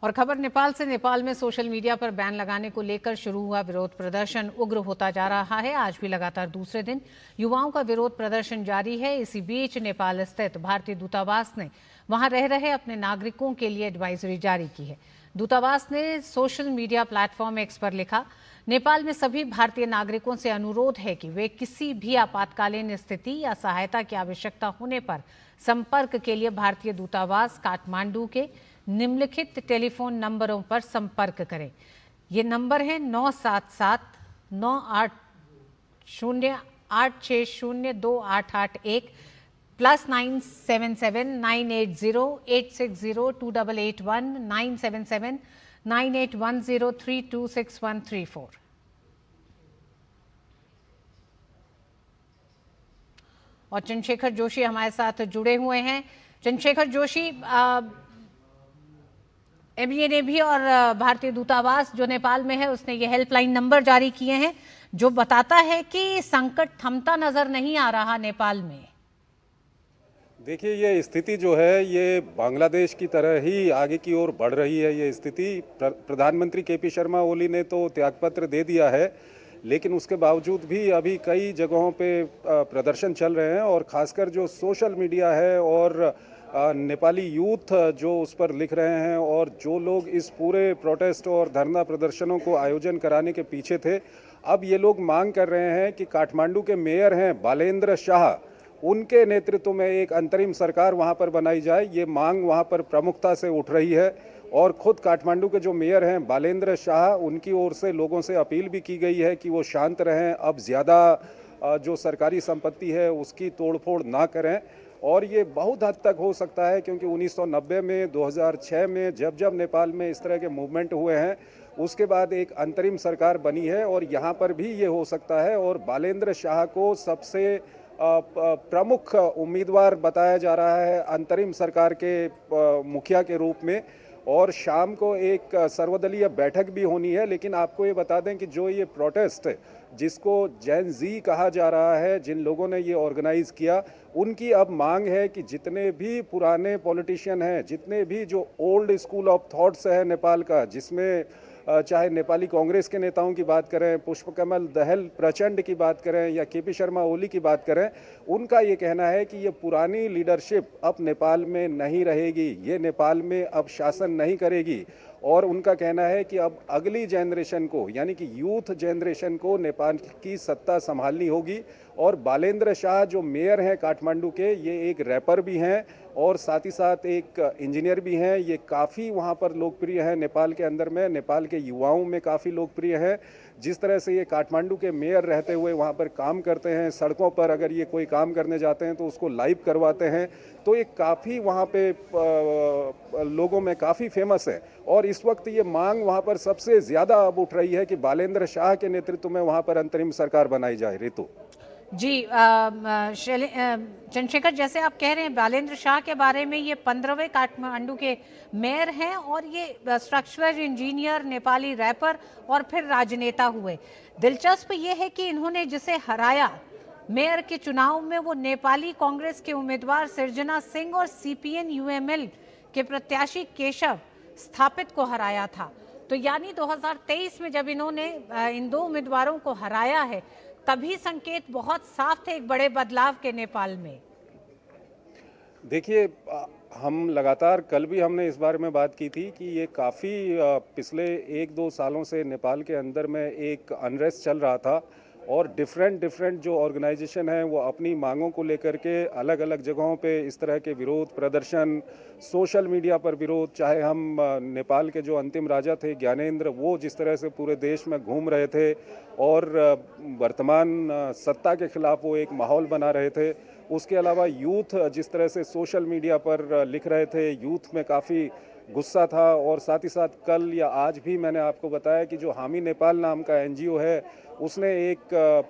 और खबर नेपाल से। नेपाल में सोशल मीडिया पर बैन लगाने को लेकर शुरू हुआ विरोध प्रदर्शन उग्र होता जा रहा है। आज भी लगातार दूसरे दिन युवाओं का विरोध प्रदर्शन जारी है। इसी बीच नेपाल स्थित भारतीय दूतावास ने वहां रह रहे अपने नागरिकों के लिए एडवाइजरी जारी की है। दूतावास ने सोशल मीडिया प्लेटफॉर्म एक्स पर लिखा, नेपाल में सभी भारतीय नागरिकों से अनुरोध है कि वे किसी भी आपातकालीन स्थिति या सहायता की आवश्यकता होने पर संपर्क के लिए भारतीय दूतावास काठमांडू के निम्नलिखित टेलीफोन नंबरों पर संपर्क करें। ये नंबर है 977-980-860-2881 +977-980-860-2881 977-9810-326134। और चंद्रशेखर जोशी हमारे साथ जुड़े हुए हैं। चंद्रशेखर जोशी, एमईए ने भी और भारतीय दूतावास जो नेपाल में है उसने ये हेल्पलाइन नंबर जारी किए हैं जो बताता है कि संकट थमता नजर नहीं आ रहा नेपाल में। देखिए, ये स्थिति जो है ये बांग्लादेश की तरह ही आगे की ओर बढ़ रही है। ये स्थिति प्रधानमंत्री केपी शर्मा ओली ने तो त्यागपत्र दे दिया है, लेकिन उसके बावजूद भी अभी कई जगहों पे प्रदर्शन चल रहे हैं और खासकर जो सोशल मीडिया है और नेपाली यूथ जो उस पर लिख रहे हैं और जो लोग इस पूरे प्रोटेस्ट और धरना प्रदर्शनों को आयोजन कराने के पीछे थे, अब ये लोग मांग कर रहे हैं कि काठमांडू के मेयर हैं बालेंद्र शाह, उनके नेतृत्व में एक अंतरिम सरकार वहां पर बनाई जाए। ये मांग वहां पर प्रमुखता से उठ रही है और खुद काठमांडू के जो मेयर हैं बालेंद्र शाह, उनकी ओर से लोगों से अपील भी की गई है कि वो शांत रहें, अब ज़्यादा जो सरकारी संपत्ति है उसकी तोड़फोड़ ना करें। और ये बहुत हद तक हो सकता है क्योंकि 1990 में 2006 में जब नेपाल में इस तरह के मूवमेंट हुए हैं उसके बाद एक अंतरिम सरकार बनी है और यहाँ पर भी ये हो सकता है। और बालेंद्र शाह को सबसे प्रमुख उम्मीदवार बताया जा रहा है अंतरिम सरकार के मुखिया के रूप में। और शाम को एक सर्वदलीय बैठक भी होनी है। लेकिन आपको ये बता दें कि जो ये प्रोटेस्ट जिसको जेन जी कहा जा रहा है, जिन लोगों ने ये ऑर्गेनाइज किया, उनकी अब मांग है कि जितने भी पुराने पॉलिटिशियन हैं, जितने भी जो ओल्ड स्कूल ऑफ थॉट्स है नेपाल का, जिसमें चाहे नेपाली कांग्रेस के नेताओं की बात करें, पुष्पकमल दहल प्रचंड की बात करें या केपी शर्मा ओली की बात करें, उनका ये कहना है कि ये पुरानी लीडरशिप अब नेपाल में नहीं रहेगी, ये नेपाल में अब शासन नहीं करेगी। और उनका कहना है कि अब अगली जनरेशन को यानी कि यूथ जनरेशन को नेपाल की सत्ता संभालनी होगी। और बालेंद्र शाह जो मेयर हैं काठमांडू के, ये एक रैपर भी हैं और साथ ही साथ एक इंजीनियर भी हैं। ये काफ़ी वहाँ पर लोकप्रिय हैं नेपाल के अंदर में, नेपाल के युवाओं में काफ़ी लोकप्रिय हैं। जिस तरह से ये काठमांडू के मेयर रहते हुए वहाँ पर काम करते हैं, सड़कों पर अगर ये कोई काम करने जाते हैं तो उसको लाइव करवाते हैं, तो ये काफ़ी वहाँ पे लोगों में काफ़ी फेमस है। और इस वक्त ये मांग वहाँ पर सबसे ज़्यादा अब उठ रही है कि बालेंद्र शाह के नेतृत्व में वहाँ पर अंतरिम सरकार बनाई जाए। ऋतु जी, चंद्रशेखर, जैसे आप कह रहे हैं बालेंद्र शाह के बारे में, ये 15वें काठमांडू के मेयर हैं और ये स्ट्रक्चरल इंजीनियर, नेपाली रैपर और फिर राजनेता हुए। दिलचस्प ये है कि इन्होंने जिसे हराया मेयर के चुनाव में, वो नेपाली कांग्रेस के उम्मीदवार सृजना सिंह और सीपीएन यूएमएल के प्रत्याशी केशव स्थापित को हराया था। तो यानी 2023 में जब इन्होंने इन दो उम्मीदवारों को हराया है, तभी संकेत बहुत साफ थे एक बड़े बदलाव के नेपाल में। देखिए, हम लगातार कल भी हमने इस बारे में बात की थी कि ये काफ़ी पिछले 1-2 सालों से नेपाल के अंदर में एक अनरेस्ट चल रहा था और डिफरेंट जो ऑर्गेनाइजेशन हैं वो अपनी मांगों को लेकर के अलग अलग जगहों पे इस तरह के विरोध प्रदर्शन, सोशल मीडिया पर विरोध, चाहे हम नेपाल के जो अंतिम राजा थे ज्ञानेंद्र, वो जिस तरह से पूरे देश में घूम रहे थे और वर्तमान सत्ता के खिलाफ वो एक माहौल बना रहे थे। उसके अलावा यूथ जिस तरह से सोशल मीडिया पर लिख रहे थे, यूथ में काफ़ी गुस्सा था। और साथ ही साथ कल या आज भी मैंने आपको बताया कि जो हामी नेपाल नाम का एनजीओ है, उसने एक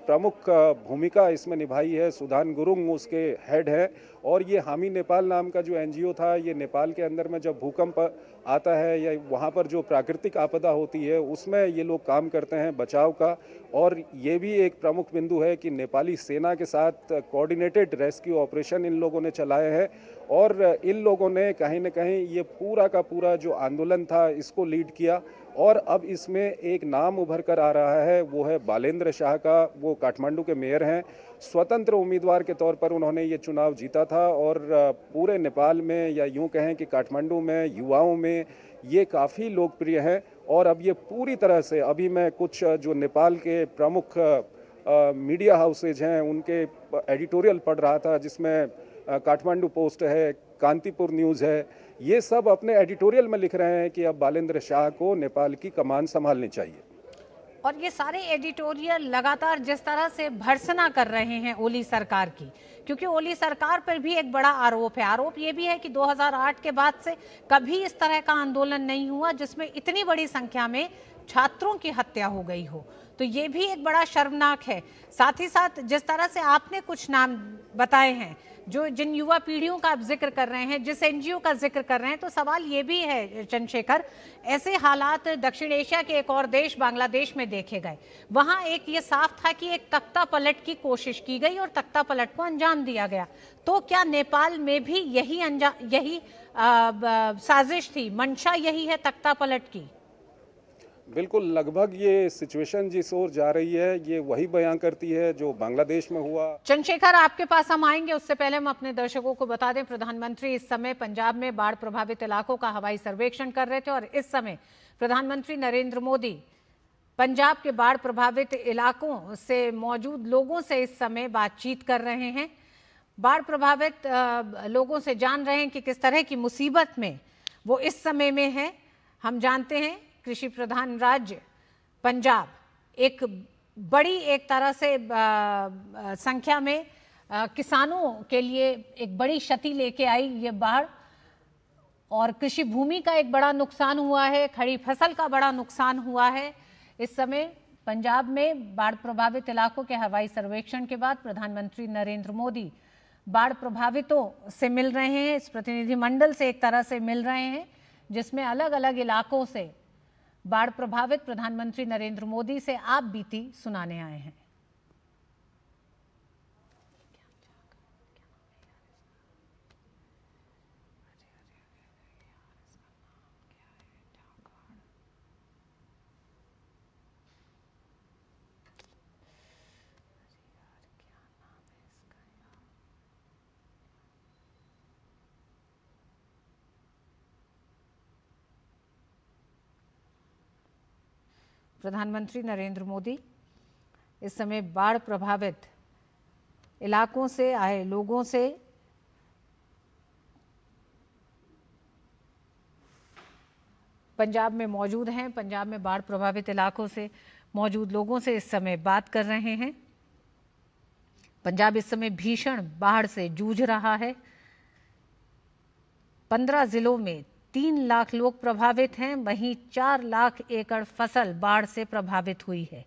प्रमुख भूमिका इसमें निभाई है। सुधान गुरुङ उसके हेड है। और ये हामी नेपाल नाम का जो एनजीओ था, ये नेपाल के अंदर में जब भूकंप आता है या वहाँ पर जो प्राकृतिक आपदा होती है उसमें ये लोग काम करते हैं बचाव का। और ये भी एक प्रमुख बिंदु है कि नेपाली सेना के साथ कोऑर्डिनेटेड रेस्क्यू ऑपरेशन इन लोगों ने चलाए हैं। और इन लोगों ने कहीं न कहीं ये पूरा का पूरा जो आंदोलन था इसको लीड किया। और अब इसमें एक नाम उभर कर आ रहा है, वो है बालेंद्र शाह का। वो काठमांडू के मेयर हैं, स्वतंत्र उम्मीदवार के तौर पर उन्होंने ये चुनाव जीता था। और पूरे नेपाल में या यूँ कहें कि काठमांडू में युवाओं में ये काफ़ी लोकप्रिय है। और अब ये पूरी तरह से, अभी मैं कुछ जो नेपाल के प्रमुख मीडिया हाउसेज हैं उनके एडिटोरियल पढ़ रहा था, जिसमें काठमांडू पोस्ट है, कांतिपुर न्यूज़ है, ये सब अपने एडिटोरियल में लिख रहे हैं कि अब बालेंद्र शाह को नेपाल की कमान संभालनी चाहिए। और ये सारे एडिटोरियल लगातार जिस तरह से भर्त्सना कर रहे हैं ओली सरकार की, क्योंकि ओली सरकार पर भी एक बड़ा आरोप है। आरोप ये भी है कि 2008 के बाद से कभी इस तरह का आंदोलन नहीं हुआ जिसमें इतनी बड़ी संख्या में छात्रों की हत्या हो गई हो। तो ये भी एक बड़ा शर्मनाक है। साथ ही साथ जिस तरह से आपने कुछ नाम बताए हैं, जिन युवा पीढ़ियों का आप जिक्र कर रहे हैं, जिस एनजीओ का जिक्र कर रहे हैं, तो सवाल ये भी है चंद्रशेखर, ऐसे हालात दक्षिण एशिया के एक और देश बांग्लादेश में देखे गए। वहां एक ये साफ था कि एक तख्ता पलट की कोशिश की गई और तख्ता पलट को अंजाम दिया गया। तो क्या नेपाल में भी यही साजिश थी, मंशा यही है तख्ता पलट की? बिल्कुल, लगभग ये सिचुएशन जिस ओर जा रही है ये वही बयां करती है जो बांग्लादेश में हुआ। चंद्रशेखर, आपके पास हम आएंगे, उससे पहले हम अपने दर्शकों को बता दें, प्रधानमंत्री इस समय पंजाब में बाढ़ प्रभावित इलाकों का हवाई सर्वेक्षण कर रहे थे और इस समय प्रधानमंत्री नरेंद्र मोदी पंजाब के बाढ़ प्रभावित इलाकों से मौजूद लोगों से इस समय बातचीत कर रहे हैं। बाढ़ प्रभावित लोगों से जान रहे हैं कि किस तरह की मुसीबत में वो इस समय में है। हम जानते हैं कृषि प्रधान राज्य पंजाब एक बड़ी एक तरह से संख्या में किसानों के लिए एक बड़ी क्षति लेके आई ये बाढ़, और कृषि भूमि का एक बड़ा नुकसान हुआ है, खड़ी फसल का बड़ा नुकसान हुआ है। इस समय पंजाब में बाढ़ प्रभावित इलाकों के हवाई सर्वेक्षण के बाद प्रधानमंत्री नरेंद्र मोदी बाढ़ प्रभावितों से मिल रहे हैं, इस प्रतिनिधिमंडल से एक तरह से मिल रहे हैं, जिसमें अलग अलग इलाकों से बाढ़ प्रभावित प्रधानमंत्री नरेंद्र मोदी से आप बीती सुनाने आए हैं। प्रधानमंत्री नरेंद्र मोदी इस समय बाढ़ प्रभावित इलाकों से आए लोगों से पंजाब में मौजूद हैं। पंजाब में बाढ़ प्रभावित इलाकों से मौजूद लोगों से इस समय बात कर रहे हैं। पंजाब इस समय भीषण बाढ़ से जूझ रहा है। 15 जिलों में 3 लाख लोग प्रभावित हैं, वहीं 4 लाख एकड़ फसल बाढ़ से प्रभावित हुई है।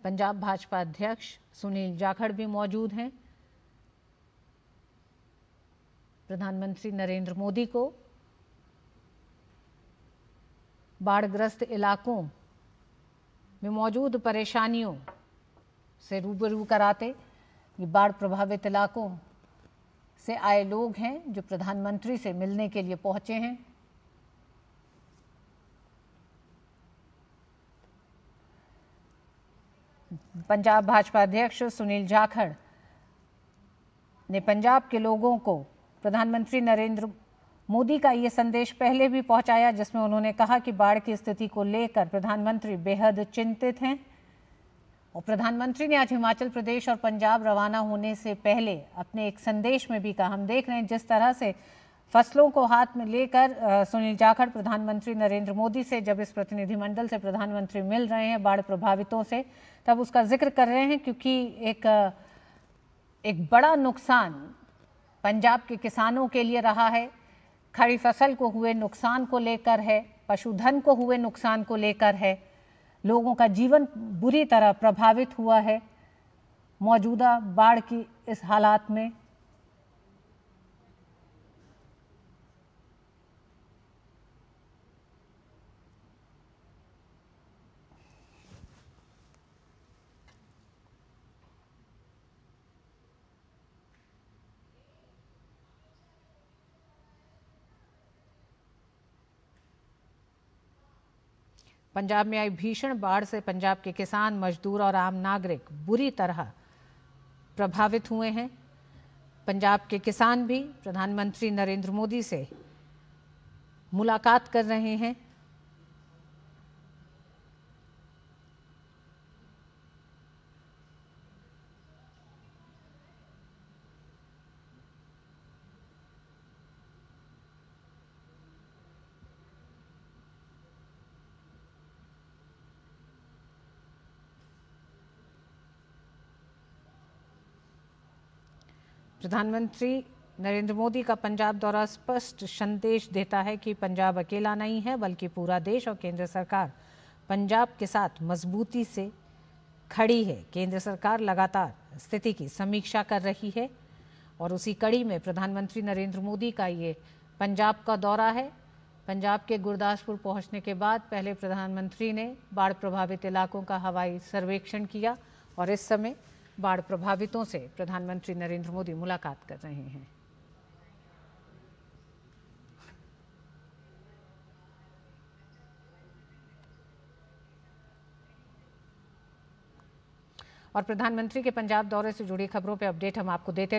पंजाब भाजपा अध्यक्ष सुनील जाखड़ भी मौजूद हैं। प्रधानमंत्री नरेंद्र मोदी को बाढ़ग्रस्त इलाकों में मौजूद परेशानियों से रूबरू कराते, ये बाढ़ प्रभावित इलाकों से आए लोग हैं जो प्रधानमंत्री से मिलने के लिए पहुंचे हैं। पंजाब भाजपा अध्यक्ष सुनील जाखड़ ने पंजाब के लोगों को प्रधानमंत्री नरेंद्र मोदी का ये संदेश पहले भी पहुंचाया, जिसमें उन्होंने कहा कि बाढ़ की स्थिति को लेकर प्रधानमंत्री बेहद चिंतित हैं। और प्रधानमंत्री ने आज हिमाचल प्रदेश और पंजाब रवाना होने से पहले अपने एक संदेश में भी कहा, हम देख रहे हैं जिस तरह से फसलों को हाथ में लेकर सुनील जाखड़ प्रधानमंत्री नरेंद्र मोदी से जब इस प्रतिनिधिमंडल से प्रधानमंत्री मिल रहे हैं बाढ़ प्रभावितों से, तब उसका जिक्र कर रहे हैं, क्योंकि एक बड़ा नुकसान पंजाब के किसानों के लिए रहा है। खड़ी फसल को हुए नुकसान को लेकर है, पशुधन को हुए नुकसान को लेकर है, लोगों का जीवन बुरी तरह प्रभावित हुआ है मौजूदा बाढ़ की इस हालात में। पंजाब में आई भीषण बाढ़ से पंजाब के किसान, मजदूर और आम नागरिक बुरी तरह प्रभावित हुए हैं। पंजाब के किसान भी प्रधानमंत्री नरेंद्र मोदी से मुलाकात कर रहे हैं। प्रधानमंत्री नरेंद्र मोदी का पंजाब दौरा स्पष्ट संदेश देता है कि पंजाब अकेला नहीं है, बल्कि पूरा देश और केंद्र सरकार पंजाब के साथ मजबूती से खड़ी है। केंद्र सरकार लगातार स्थिति की समीक्षा कर रही है और उसी कड़ी में प्रधानमंत्री नरेंद्र मोदी का ये पंजाब का दौरा है। पंजाब के गुरदासपुर पहुंचने के बाद पहले प्रधानमंत्री ने बाढ़ प्रभावित इलाकों का हवाई सर्वेक्षण किया और इस समय बाढ़ प्रभावितों से प्रधानमंत्री नरेंद्र मोदी मुलाकात कर रहे हैं। और प्रधानमंत्री के पंजाब दौरे से जुड़ी खबरों पे अपडेट हम आपको देते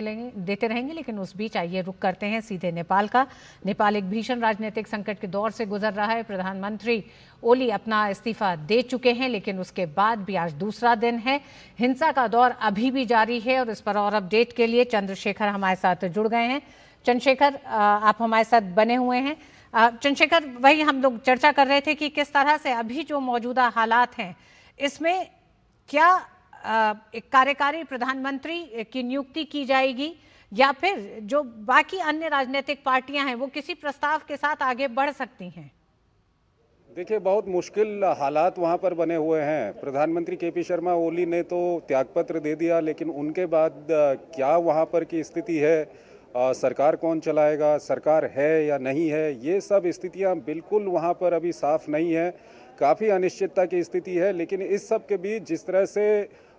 रहेंगे, लेकिन उस बीच आइए रुक करते हैं सीधे नेपाल का। नेपाल एक भीषण राजनीतिक संकट के दौर से गुजर रहा है। प्रधानमंत्री ओली अपना इस्तीफा दे चुके हैं, लेकिन उसके बाद भी आज दूसरा दिन है। हिंसा का दौर अभी भी जारी है और इस पर और अपडेट के लिए चंद्रशेखर हमारे साथ जुड़ गए हैं। चंद्रशेखर, आप हमारे साथ बने हुए हैं। चंद्रशेखर, वही हम लोग चर्चा कर रहे थे कि किस तरह से अभी जो मौजूदा हालात हैं इसमें क्या एक कार्यकारी प्रधानमंत्री की नियुक्ति की जाएगी या फिर जो बाकी अन्य राजनीतिक पार्टियां हैं वो किसी प्रस्ताव के साथ आगे बढ़ सकती हैं? देखिए, बहुत मुश्किल हालात वहाँ पर बने हुए हैं। प्रधानमंत्री केपी शर्मा ओली ने तो त्यागपत्र दे दिया, लेकिन उनके बाद क्या वहाँ पर की स्थिति है, सरकार कौन चलाएगा, सरकार है या नहीं है, ये सब स्थितियाँ बिल्कुल वहाँ पर अभी साफ नहीं है। काफ़ी अनिश्चितता की स्थिति है। लेकिन इस सब के बीच जिस तरह से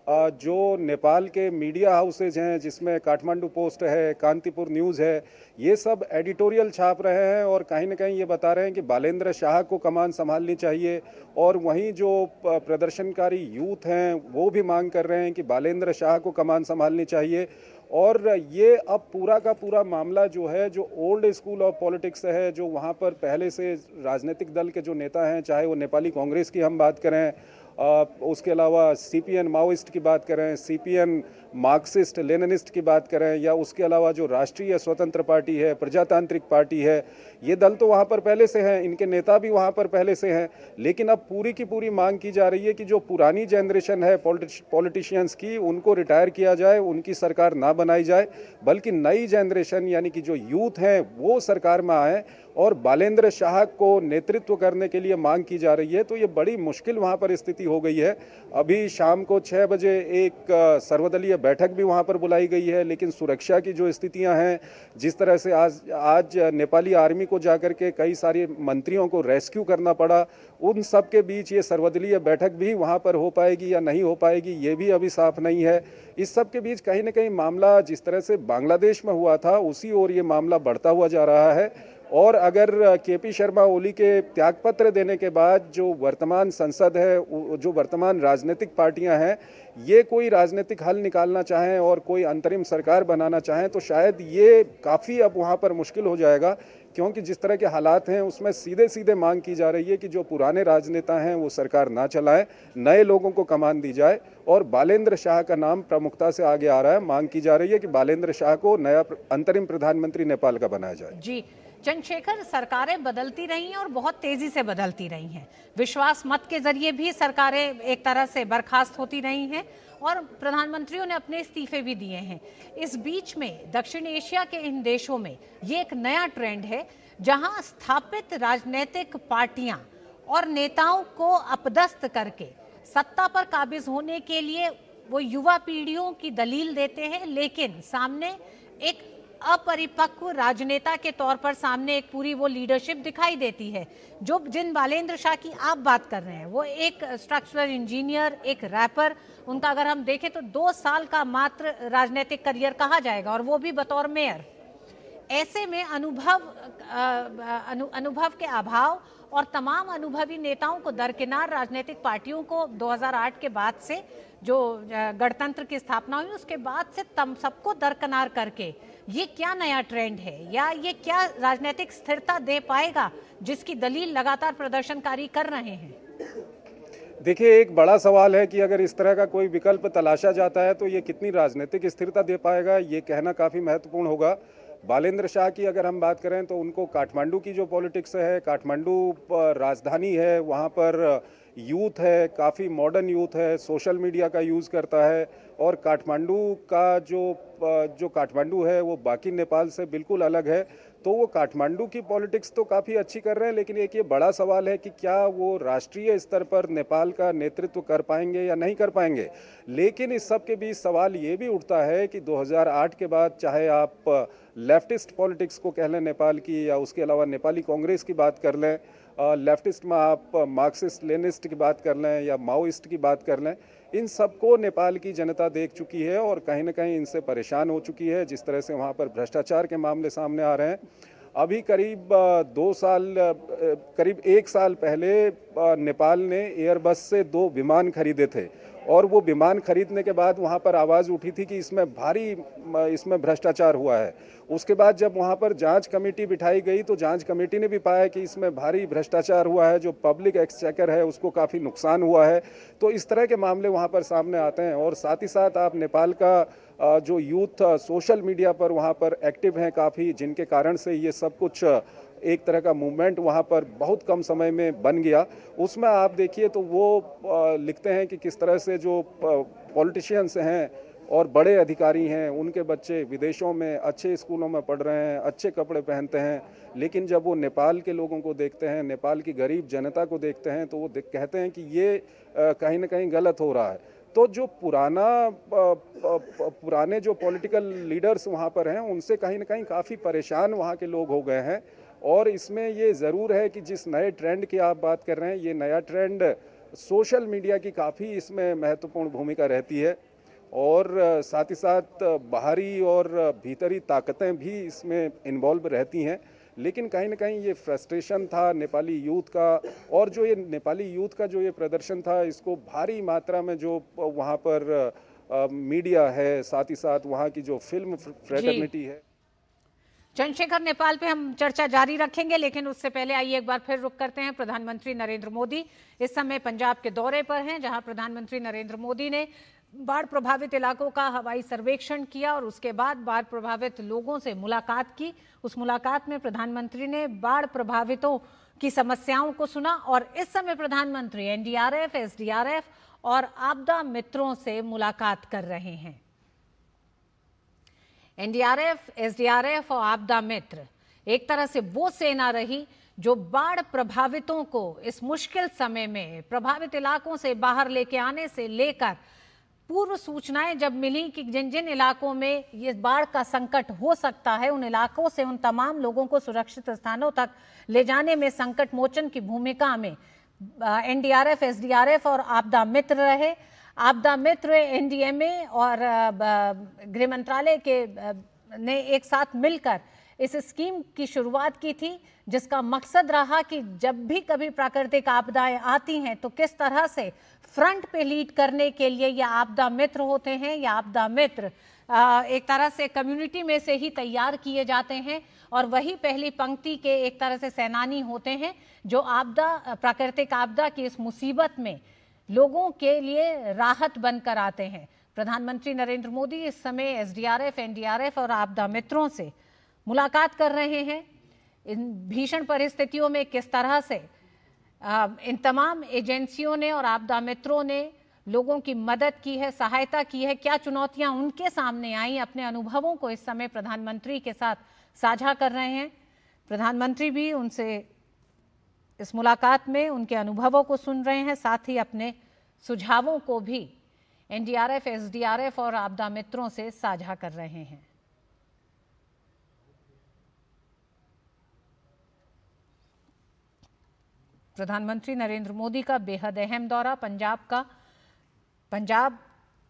जो नेपाल के मीडिया हाउसेज हैं, जिसमें काठमांडू पोस्ट है, कांतिपुर न्यूज़ है, ये सब एडिटोरियल छाप रहे हैं और कहीं ना कहीं ये बता रहे हैं कि बालेंद्र शाह को कमान संभालनी चाहिए। और वहीं जो प्रदर्शनकारी यूथ हैं वो भी मांग कर रहे हैं कि बालेंद्र शाह को कमान संभालनी चाहिए। और ये अब पूरा का पूरा मामला जो है, जो ओल्ड स्कूल ऑफ पॉलिटिक्स है, जो वहाँ पर पहले से राजनीतिक दल के जो नेता हैं, चाहे वो नेपाली कांग्रेस की हम बात करें, उसके अलावा सीपीएन माओइस्ट की बात करें, सीपीएन मार्क्सिस्ट लेनिनिस्ट की बात करें, या उसके अलावा जो राष्ट्रीय स्वतंत्र पार्टी है, प्रजातांत्रिक पार्टी है, ये दल तो वहाँ पर पहले से हैं, इनके नेता भी वहाँ पर पहले से हैं। लेकिन अब पूरी की पूरी मांग की जा रही है कि जो पुरानी जनरेशन है पॉलिटिशियंस की, उनको रिटायर किया जाए, उनकी सरकार ना बनाई जाए, बल्कि नई जनरेशन यानी कि जो यूथ हैं वो सरकार में आए और बालेंद्र शाह को नेतृत्व करने के लिए मांग की जा रही है। तो ये बड़ी मुश्किल वहाँ पर स्थिति हो गई है। अभी शाम को 6 बजे एक सर्वदलीय बैठक भी वहाँ पर बुलाई गई है, लेकिन सुरक्षा की जो स्थितियाँ हैं, जिस तरह से आज नेपाली आर्मी को जाकर के कई सारे मंत्रियों को रेस्क्यू करना पड़ा, उन सब के बीच ये सर्वदलीय बैठक भी वहाँ पर हो पाएगी या नहीं हो पाएगी, ये भी अभी साफ नहीं है। इस सब के बीच कहीं ना कहीं मामला जिस तरह से बांग्लादेश में हुआ था उसी ओर ये मामला बढ़ता हुआ जा रहा है। और अगर केपी शर्मा ओली के त्यागपत्र देने के बाद जो वर्तमान संसद है, जो वर्तमान राजनीतिक पार्टियां हैं, ये कोई राजनीतिक हल निकालना चाहें और कोई अंतरिम सरकार बनाना चाहें, तो शायद ये काफ़ी अब वहाँ पर मुश्किल हो जाएगा। क्योंकि जिस तरह के हालात हैं उसमें सीधे सीधे मांग की जा रही है कि जो पुराने राजनेता हैं वो सरकार ना चलाएं, नए लोगों को कमान दी जाए। और बालेंद्र शाह का नाम प्रमुखता से आगे आ रहा है। मांग की जा रही है कि बालेंद्र शाह को नया अंतरिम प्रधानमंत्री नेपाल का बनाया जाए। जी चंद्रशेखर, सरकारें बदलती रही हैं और बहुत तेजी से बदलती रही हैं। विश्वास मत के जरिए भी सरकारें एक तरह से बर्खास्त होती रही हैं और प्रधानमंत्रियों ने अपने इस्तीफे भी दिए हैं। इस बीच में दक्षिण एशिया के इन देशों में ये एक नया ट्रेंड है जहां स्थापित राजनीतिक पार्टियां और नेताओं को अपदस्थ करके सत्ता पर काबिज होने के लिए वो युवा पीढ़ियों की दलील देते हैं, लेकिन सामने एक अपरिपक्व राजनेता के तौर पर सामने एक पूरी वो लीडरशिप दिखाई देती है। जो जिन बालेंद्र शाह की आप बात कर रहे हैं वो एक स्ट्रक्चरल इंजीनियर, एक रैपर, उनका अगर हम देखें तो 2 साल का मात्र राजनीतिक करियर कहा जाएगा और वो भी बतौर मेयर। ऐसे में अनुभव के अभाव और तमाम अनुभवी नेताओं को दरकिनार राजनीतिक पार्टियों को 2008 के बाद से जो गणतंत्र की स्थापना हुई उसके बाद से सबको दरकिनार करके ये क्या नया ट्रेंड है या ये क्या राजनीतिक स्थिरता दे पाएगा जिसकी दलील लगातार प्रदर्शनकारी कर रहे हैं? देखिए, एक बड़ा सवाल है कि अगर इस तरह का कोई विकल्प तलाशा जाता है तो ये कितनी राजनीतिक स्थिरता दे पाएगा, ये कहना काफ़ी महत्वपूर्ण होगा। बालेंद्र शाह की अगर हम बात करें तो उनको काठमांडू की जो पॉलिटिक्स है, काठमांडू राजधानी है, वहाँ पर यूथ है, काफ़ी मॉडर्न यूथ है, सोशल मीडिया का यूज़ करता है और काठमांडू का जो काठमांडू है वो बाकी नेपाल से बिल्कुल अलग है। तो वो काठमांडू की पॉलिटिक्स तो काफ़ी अच्छी कर रहे हैं, लेकिन एक ये बड़ा सवाल है कि क्या वो राष्ट्रीय स्तर पर नेपाल का नेतृत्व कर पाएंगे या नहीं कर पाएंगे। लेकिन इस सब के बीच सवाल ये भी उठता है कि 2008 के बाद चाहे आप लेफ्टिस्ट पॉलिटिक्स को कह लें नेपाल की, या उसके अलावा नेपाली कांग्रेस की बात कर लें, लेफ्टिस्ट में आप मार्क्सिस्ट लेनिस्ट की बात कर लें या माओइस्ट की बात कर लें, इन सबको नेपाल की जनता देख चुकी है और कहीं ना कहीं इनसे परेशान हो चुकी है। जिस तरह से वहाँ पर भ्रष्टाचार के मामले सामने आ रहे हैं। अभी करीब 1 साल पहले नेपाल ने एयरबस से 2 विमान खरीदे थे और वो विमान खरीदने के बाद वहाँ पर आवाज़ उठी थी कि इसमें भ्रष्टाचार हुआ है। उसके बाद जब वहाँ पर जांच कमेटी बिठाई गई तो जांच कमेटी ने भी पाया कि इसमें भारी भ्रष्टाचार हुआ है, जो पब्लिक एक्सचेकर है उसको काफ़ी नुकसान हुआ है। तो इस तरह के मामले वहाँ पर सामने आते हैं। और साथ ही साथ आप नेपाल का जो यूथ सोशल मीडिया पर वहाँ पर एक्टिव हैं काफ़ी, जिनके कारण से ये सब कुछ एक तरह का मूवमेंट वहाँ पर बहुत कम समय में बन गया। उसमें आप देखिए तो वो लिखते हैं कि किस तरह से जो पॉलिटिशियंस हैं और बड़े अधिकारी हैं, उनके बच्चे विदेशों में अच्छे स्कूलों में पढ़ रहे हैं, अच्छे कपड़े पहनते हैं, लेकिन जब वो नेपाल के लोगों को देखते हैं, नेपाल की गरीब जनता को देखते हैं, तो वो कहते हैं कि ये कहीं ना कहीं गलत हो रहा है। तो जो पुराने जो पॉलिटिकल लीडर्स वहाँ पर हैं, उनसे कहीं ना कहीं काफ़ी परेशान वहाँ के लोग हो गए हैं। और इसमें ये ज़रूर है कि जिस नए ट्रेंड की आप बात कर रहे हैं, ये नया ट्रेंड सोशल मीडिया की काफ़ी इसमें महत्वपूर्ण भूमिका रहती है। और साथ ही साथ बाहरी और भीतरी ताकतें भी इसमें इन्वॉल्व रहती हैं। लेकिन कहीं ना कहीं ये फ्रस्ट्रेशन था नेपाली यूथ का, और जो ये नेपाली यूथ का जो ये प्रदर्शन था, इसको भारी मात्रा में जो वहाँ पर मीडिया है, साथ ही साथ वहाँ की जो फिल्म फ्रेटर्निटी है। चंद्रशेखर, नेपाल पे हम चर्चा जारी रखेंगे, लेकिन उससे पहले आइए एक बार फिर रुक करते हैं। प्रधानमंत्री नरेंद्र मोदी इस समय पंजाब के दौरे पर हैं, जहां प्रधानमंत्री नरेंद्र मोदी ने बाढ़ प्रभावित इलाकों का हवाई सर्वेक्षण किया और उसके बाद बाढ़ प्रभावित लोगों से मुलाकात की। उस मुलाकात में प्रधानमंत्री ने बाढ़ प्रभावितों की समस्याओं को सुना और इस समय प्रधानमंत्री एनडीआरएफ, एसडीआरएफ और आपदा मित्रों से मुलाकात कर रहे हैं। एनडीआरएफ, एसडीआरएफ और आपदा मित्र एक तरह से वो सेना रही जो बाढ़ प्रभावितों को इस मुश्किल समय में प्रभावित इलाकों से बाहर लेके आने से लेकर पूर्व सूचनाएं जब मिली कि जिन जिन इलाकों में ये बाढ़ का संकट हो सकता है, उन इलाकों से उन तमाम लोगों को सुरक्षित स्थानों तक ले जाने में संकट मोचन की भूमिका में एनडीआरएफ, एसडीआरएफ और आपदा मित्र रहे। आपदा मित्र एनडीएमए और गृह मंत्रालय के ने एक साथ मिलकर इस स्कीम की शुरुआत की थी, जिसका मकसद रहा कि जब भी कभी प्राकृतिक आपदाएं आती हैं तो किस तरह से फ्रंट पे लीड करने के लिए ये आपदा मित्र होते हैं। या आपदा मित्र एक तरह से कम्युनिटी में से ही तैयार किए जाते हैं और वही पहली पंक्ति के एक तरह से सेनानी होते हैं जो प्राकृतिक आपदा की इस मुसीबत में लोगों के लिए राहत बनकर आते हैं। प्रधानमंत्री नरेंद्र मोदी इस समय एसडीआरएफ, एनडीआरएफ और आपदा मित्रों से मुलाकात कर रहे हैं। इन भीषण परिस्थितियों में किस तरह से इन तमाम एजेंसियों ने और आपदा मित्रों ने लोगों की मदद की है, सहायता की है, क्या चुनौतियां उनके सामने आई, अपने अनुभवों को इस समय प्रधानमंत्री के साथ साझा कर रहे हैं। प्रधानमंत्री भी उनसे इस मुलाकात में उनके अनुभवों को सुन रहे हैं, साथ ही अपने सुझावों को भी एनडीआरएफ, एसडीआरएफ और आपदा मित्रों से साझा कर रहे हैं। प्रधानमंत्री नरेंद्र मोदी का बेहद अहम दौरा पंजाब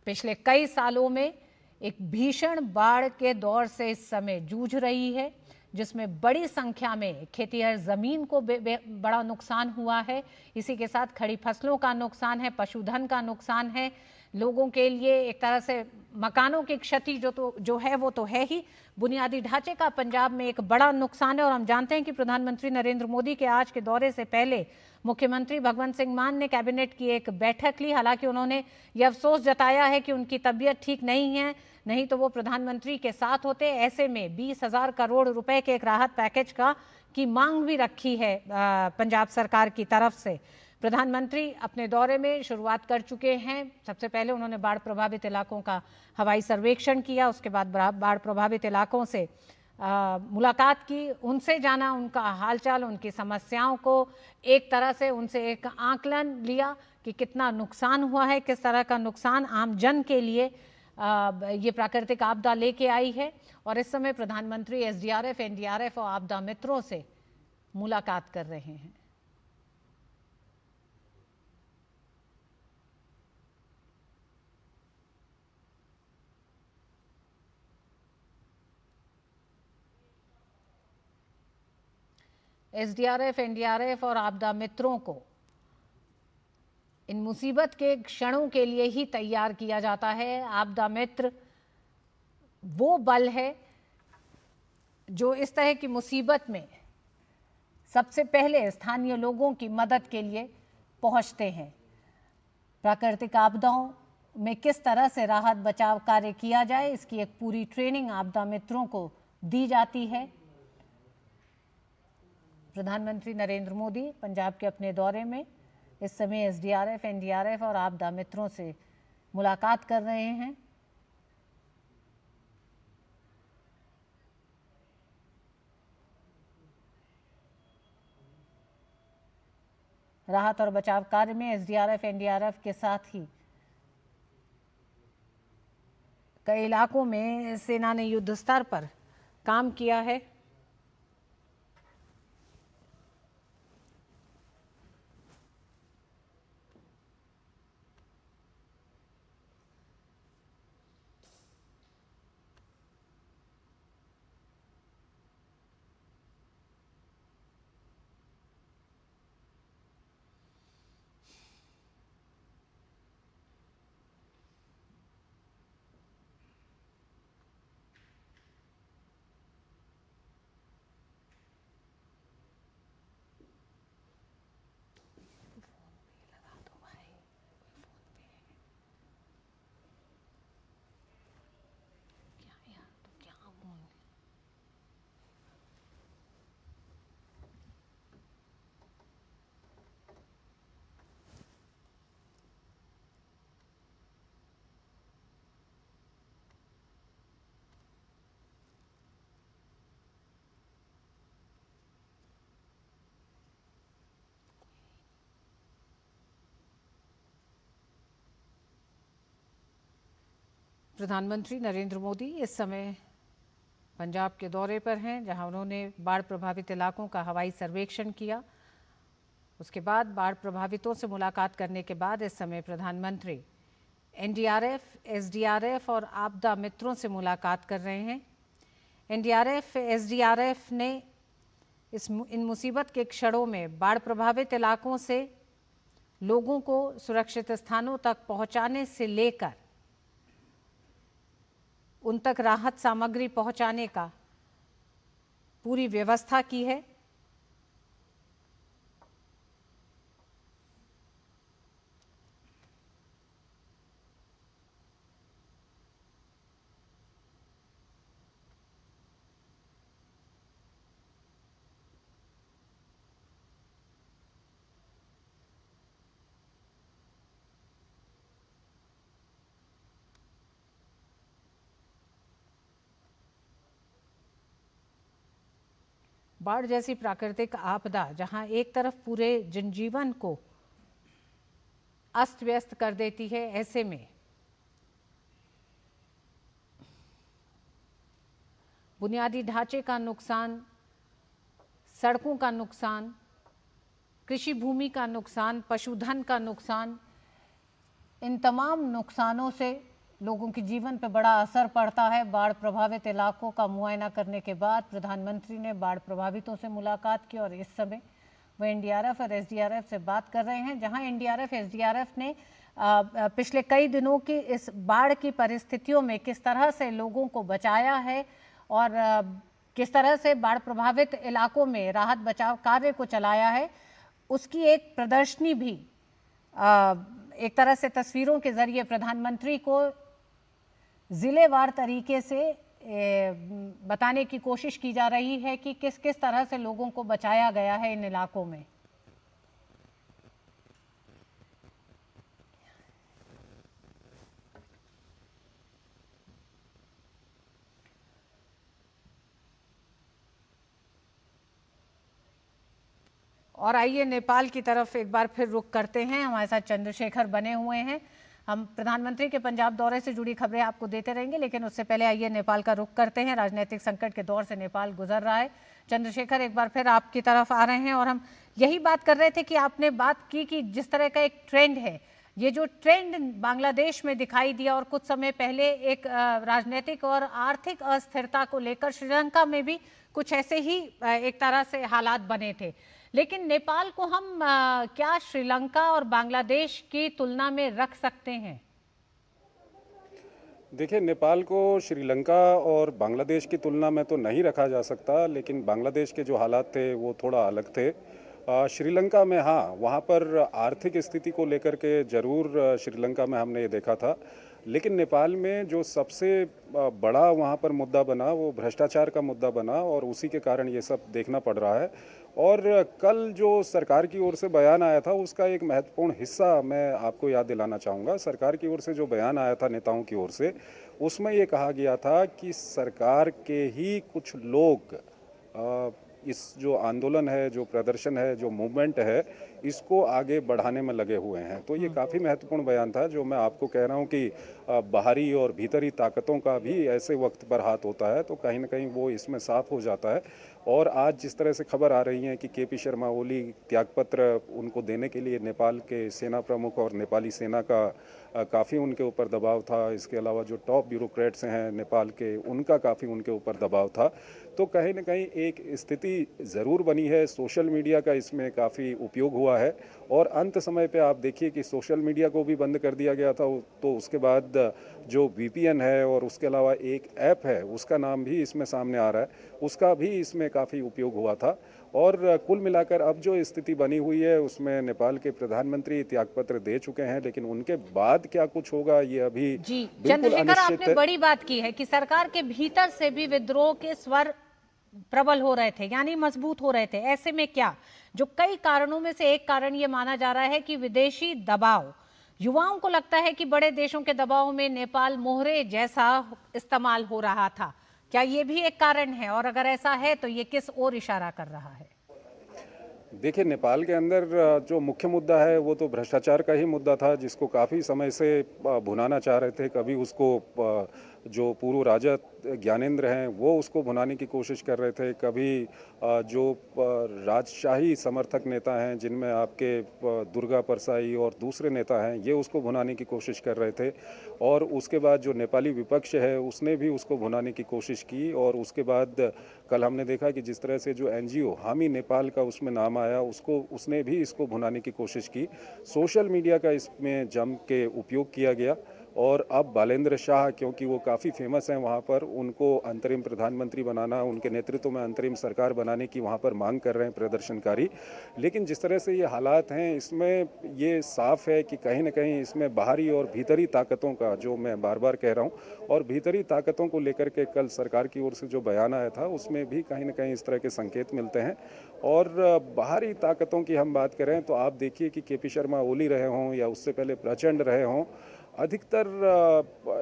पिछले कई सालों में एक भीषण बाढ़ के दौर से इस समय जूझ रही है, जिसमें बड़ी संख्या में खेतिहर जमीन को बड़ा नुकसान हुआ है। इसी के साथ खड़ी फसलों का नुकसान है, पशुधन का नुकसान है, लोगों के लिए एक तरह से मकानों की क्षति जो है वो तो है ही, बुनियादी ढांचे का पंजाब में एक बड़ा नुकसान है। और हम जानते हैं कि प्रधानमंत्री नरेंद्र मोदी के आज के दौरे से पहले मुख्यमंत्री भगवंत सिंह मान ने कैबिनेट की एक बैठक ली। हालांकि उन्होंने ये अफसोस जताया है कि उनकी तबीयत ठीक नहीं है, नहीं तो वो प्रधानमंत्री के साथ होते। ऐसे में 20,000 करोड़ रुपए के एक राहत पैकेज की मांग भी रखी है पंजाब सरकार की तरफ से। प्रधानमंत्री अपने दौरे में शुरुआत कर चुके हैं। सबसे पहले उन्होंने बाढ़ प्रभावित इलाकों का हवाई सर्वेक्षण किया, उसके बाद बाढ़ प्रभावित इलाकों से मुलाकात की, उनसे जाना उनका हालचाल, उनकी समस्याओं को एक तरह से उनसे एक आकलन लिया कि कितना नुकसान हुआ है, किस तरह का नुकसान आम जन के लिए ये प्राकृतिक आपदा लेके आई है। और इस समय प्रधानमंत्री एसडीआरएफ, एनडीआरएफ और आपदा मित्रों से मुलाकात कर रहे हैं। एसडीआरएफ, एनडीआरएफ और आपदा मित्रों को इन मुसीबत के क्षणों के लिए ही तैयार किया जाता है। आपदा मित्र वो बल है जो इस तरह की मुसीबत में सबसे पहले स्थानीय लोगों की मदद के लिए पहुंचते हैं। प्राकृतिक आपदाओं में किस तरह से राहत बचाव कार्य किया जाए, इसकी एक पूरी ट्रेनिंग आपदा मित्रों को दी जाती है। प्रधानमंत्री नरेंद्र मोदी पंजाब के अपने दौरे में इस समय एसडीआरएफ, एनडीआरएफ और आपदा मित्रों से मुलाकात कर रहे हैं। राहत और बचाव कार्य में एसडीआरएफ, एनडीआरएफ के साथ ही कई इलाकों में सेना ने युद्ध स्तर पर काम किया है। प्रधानमंत्री नरेंद्र मोदी इस समय पंजाब के दौरे पर हैं, जहां उन्होंने बाढ़ प्रभावित इलाकों का हवाई सर्वेक्षण किया। उसके बाद बाढ़ प्रभावितों से मुलाकात करने के बाद इस समय प्रधानमंत्री एनडीआरएफ, एसडीआरएफ और आपदा मित्रों से मुलाकात कर रहे हैं। एनडीआरएफ, एसडीआरएफ ने इन मुसीबत के क्षणों में बाढ़ प्रभावित इलाकों से लोगों को सुरक्षित स्थानों तक पहुंचाने से लेकर उन तक राहत सामग्री पहुंचाने का पूरी व्यवस्था की है। बाढ़ जैसी प्राकृतिक आपदा जहां एक तरफ पूरे जनजीवन को अस्त व्यस्त कर देती है, ऐसे में बुनियादी ढांचे का नुकसान, सड़कों का नुकसान, कृषि भूमि का नुकसान, पशुधन का नुकसान, इन तमाम नुकसानों से लोगों के जीवन पर बड़ा असर पड़ता है। बाढ़ प्रभावित इलाकों का मुआयना करने के बाद प्रधानमंत्री ने बाढ़ प्रभावितों से मुलाकात की और इस समय वह एनडीआरएफ और एसडीआरएफ से बात कर रहे हैं, जहां एनडीआरएफ, एसडीआरएफ ने पिछले कई दिनों की इस बाढ़ की परिस्थितियों में किस तरह से लोगों को बचाया है और किस तरह से बाढ़ प्रभावित इलाकों में राहत बचाव कार्य को चलाया है, उसकी एक प्रदर्शनी भी एक तरह से तस्वीरों के जरिए प्रधानमंत्री को जिलेवार तरीके से बताने की कोशिश की जा रही है कि किस किस तरह से लोगों को बचाया गया है इन इलाकों में। और आइए नेपाल की तरफ एक बार फिर रुख करते हैं। हमारे साथ चंद्रशेखर बने हुए हैं। हम प्रधानमंत्री के पंजाब दौरे से जुड़ी खबरें आपको देते रहेंगे, लेकिन उससे पहले आइए नेपाल का रुख करते हैं। राजनीतिक संकट के दौर से नेपाल गुजर रहा है। चंद्रशेखर, एक बार फिर आपकी तरफ आ रहे हैं और हम यही बात कर रहे थे कि आपने बात की कि जिस तरह का एक ट्रेंड है, ये जो ट्रेंड बांग्लादेश में दिखाई दिया और कुछ समय पहले एक राजनीतिक और आर्थिक अस्थिरता को लेकर श्रीलंका में भी कुछ ऐसे ही एक तरह से हालात बने थे। लेकिन नेपाल को हम क्या श्रीलंका और बांग्लादेश की तुलना में रख सकते हैं? देखिए, नेपाल को श्रीलंका और बांग्लादेश की तुलना में तो नहीं रखा जा सकता, लेकिन बांग्लादेश के जो हालात थे वो थोड़ा अलग थे। श्रीलंका में हाँ, वहाँ पर आर्थिक स्थिति को लेकर के ज़रूर श्रीलंका में हमने ये देखा था, लेकिन नेपाल में जो सबसे बड़ा वहाँ पर मुद्दा बना वो भ्रष्टाचार का मुद्दा बना और उसी के कारण ये सब देखना पड़ रहा है। और कल जो सरकार की ओर से बयान आया था उसका एक महत्वपूर्ण हिस्सा मैं आपको याद दिलाना चाहूँगा। सरकार की ओर से जो बयान आया था नेताओं की ओर से, उसमें ये कहा गया था कि सरकार के ही कुछ लोग इस जो आंदोलन है, जो प्रदर्शन है, जो मूवमेंट है, इसको आगे बढ़ाने में लगे हुए हैं। तो ये काफ़ी महत्वपूर्ण बयान था, जो मैं आपको कह रहा हूँ कि बाहरी और भीतरी ताकतों का भी ऐसे वक्त पर हाथ होता है, तो कहीं ना कहीं वो इसमें साफ हो जाता है। और आज जिस तरह से खबर आ रही है कि केपी शर्मा ओली त्यागपत्र उनको देने के लिए नेपाल के सेना प्रमुख और नेपाली सेना का काफ़ी उनके ऊपर दबाव था, इसके अलावा जो टॉप ब्यूरोक्रेट्स हैं नेपाल के, उनका काफ़ी उनके ऊपर दबाव था। तो कहीं ना कहीं एक स्थिति ज़रूर बनी है। सोशल मीडिया का इसमें काफ़ी उपयोग हुआ है और अंत समय पे आप देखिए कि सोशल मीडिया को भी बंद कर दिया गया था, तो उसके बाद जो VPN है और उसके अलावा एक ऐप है उसका नाम भी इसमें सामने आ रहा है, उसका भी इसमें काफ़ी उपयोग हुआ था। और कुल मिलाकर अब जो स्थिति बनी हुई है उसमें नेपाल के प्रधानमंत्री त्यागपत्र दे चुके हैं, लेकिन उनके बाद क्या कुछ होगा ये अभी जी बिल्कुल चंद्रशेखर, अनिश्चित आपने है। बड़ी बात की है कि सरकार के भीतर से भी विद्रोह के स्वर प्रबल हो रहे थे, यानी मजबूत हो रहे थे। ऐसे में क्या, जो कई कारणों में से एक कारण ये माना जा रहा है कि विदेशी दबाव, युवाओं को लगता है कि बड़े देशों के दबाव में नेपाल मोहरे जैसा इस्तेमाल हो रहा था, क्या ये भी एक कारण है? और अगर ऐसा है तो ये किस ओर इशारा कर रहा है? देखिए, नेपाल के अंदर जो मुख्य मुद्दा है वो तो भ्रष्टाचार का ही मुद्दा था, जिसको काफ़ी समय से भुनाना चाह रहे थे। कभी उसको जो पूर्व राजा ज्ञानेंद्र हैं वो उसको भुनाने की कोशिश कर रहे थे, कभी जो राजशाही समर्थक नेता हैं जिनमें आपके दुर्गा परसाई और दूसरे नेता हैं, ये उसको भुनाने की कोशिश कर रहे थे। और उसके बाद जो नेपाली विपक्ष है उसने भी उसको भुनाने की कोशिश की। और उसके बाद कल हमने देखा कि जिस तरह से जो NGO हामी नेपाल का उसमें नाम आया, उसने भी इसको भुनाने की कोशिश की। सोशल मीडिया का इसमें जम के उपयोग किया गया। और अब बालेंद्र शाह, क्योंकि वो काफ़ी फेमस हैं वहाँ पर, उनको अंतरिम प्रधानमंत्री बनाना, उनके नेतृत्व में अंतरिम सरकार बनाने की वहाँ पर मांग कर रहे हैं प्रदर्शनकारी। लेकिन जिस तरह से ये हालात हैं, इसमें ये साफ है कि कहीं ना कहीं इसमें बाहरी और भीतरी ताकतों का, जो मैं बार बार कह रहा हूँ, और भीतरी ताकतों को लेकर के कल सरकार की ओर से जो बयान आया था उसमें भी कहीं ना कहीं इस तरह के संकेत मिलते हैं। और बाहरी ताकतों की हम बात करें तो आप देखिए कि केपी शर्मा ओली रहे हों या उससे पहले प्रचंड रहे हों, अधिकतर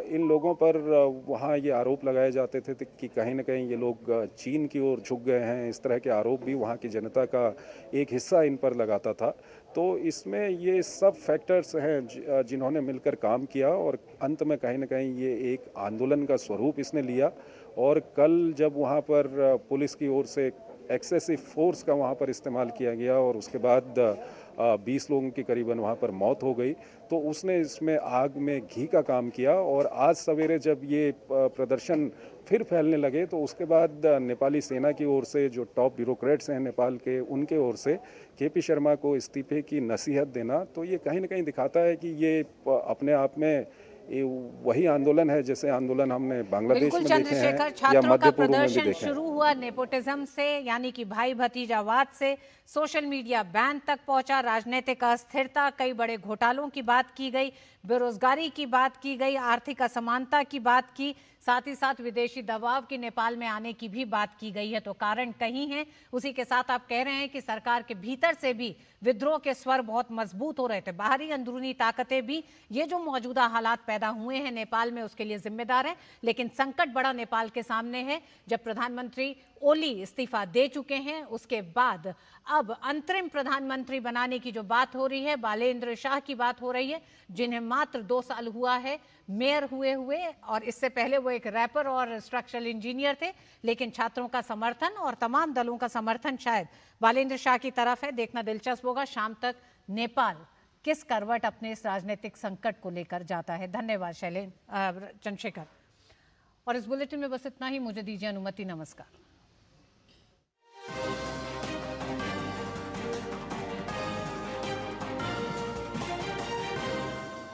इन लोगों पर वहाँ ये आरोप लगाए जाते थे कि कहीं ना कहीं ये लोग चीन की ओर झुक गए हैं। इस तरह के आरोप भी वहाँ की जनता का एक हिस्सा इन पर लगाता था। तो इसमें ये सब फैक्टर्स हैं जिन्होंने मिलकर काम किया और अंत में कहीं ना कहीं ये एक आंदोलन का स्वरूप इसने लिया। और कल जब वहाँ पर पुलिस की ओर से एक्सेसिव फोर्स का वहाँ पर इस्तेमाल किया गया और उसके बाद 20 लोगों की करीबन वहाँ पर मौत हो गई, तो उसने इसमें आग में घी का काम किया। और आज सवेरे जब ये प्रदर्शन फिर फैलने लगे तो उसके बाद नेपाली सेना की ओर से जो टॉप ब्यूरोक्रेट्स हैं नेपाल के, उनके ओर से केपी शर्मा को इस्तीफे की नसीहत देना, तो ये कहीं ना कहीं दिखाता है कि ये अपने आप में ये वही आंदोलन है जैसे आंदोलन हमने बांग्लादेश में देखे हैं या मध्य पूर्व में भी देखे हैं। शुरू हुआ नेपोटिज्म से, यानी कि भाई भतीजावाद से, सोशल मीडिया बैन तक पहुंचा, राजनीतिक अस्थिरता, कई बड़े घोटालों की बात की गई, बेरोजगारी की बात की गई, आर्थिक असमानता की बात की, साथ ही साथ विदेशी दबाव की नेपाल में आने की भी बात की गई है। तो कारण कहीं है। उसी के साथ आप कह रहे हैं कि सरकार के भीतर से भी विद्रोह के स्वर बहुत मजबूत हो रहे थे। बाहरी अंदरूनी ताकतें भी ये जो मौजूदा हालात पैदा हुए हैं नेपाल में उसके लिए जिम्मेदार हैं। लेकिन संकट बड़ा नेपाल के सामने है। जब प्रधानमंत्री ओली इस्तीफा दे चुके हैं, उसके बाद अब अंतरिम प्रधानमंत्री बनाने की जो बात हो रही है, बालेंद्र शाह की बात हो रही है, जिन्हें मात्र 2 साल हुआ है मेयर हुए और इससे पहले वो एक रैपर और स्ट्रक्चरल इंजीनियर थे। लेकिन छात्रों का समर्थन और तमाम दलों का समर्थन शायद बालेंद्र शाह की तरफ है। देखना दिलचस्प होगा शाम तक नेपाल किस करवट अपने इस राजनीतिक संकट को लेकर जाता है। धन्यवाद चंद्रशेखर। और इस बुलेटिन में बस इतना ही। मुझे दीजिए अनुमति। नमस्कार।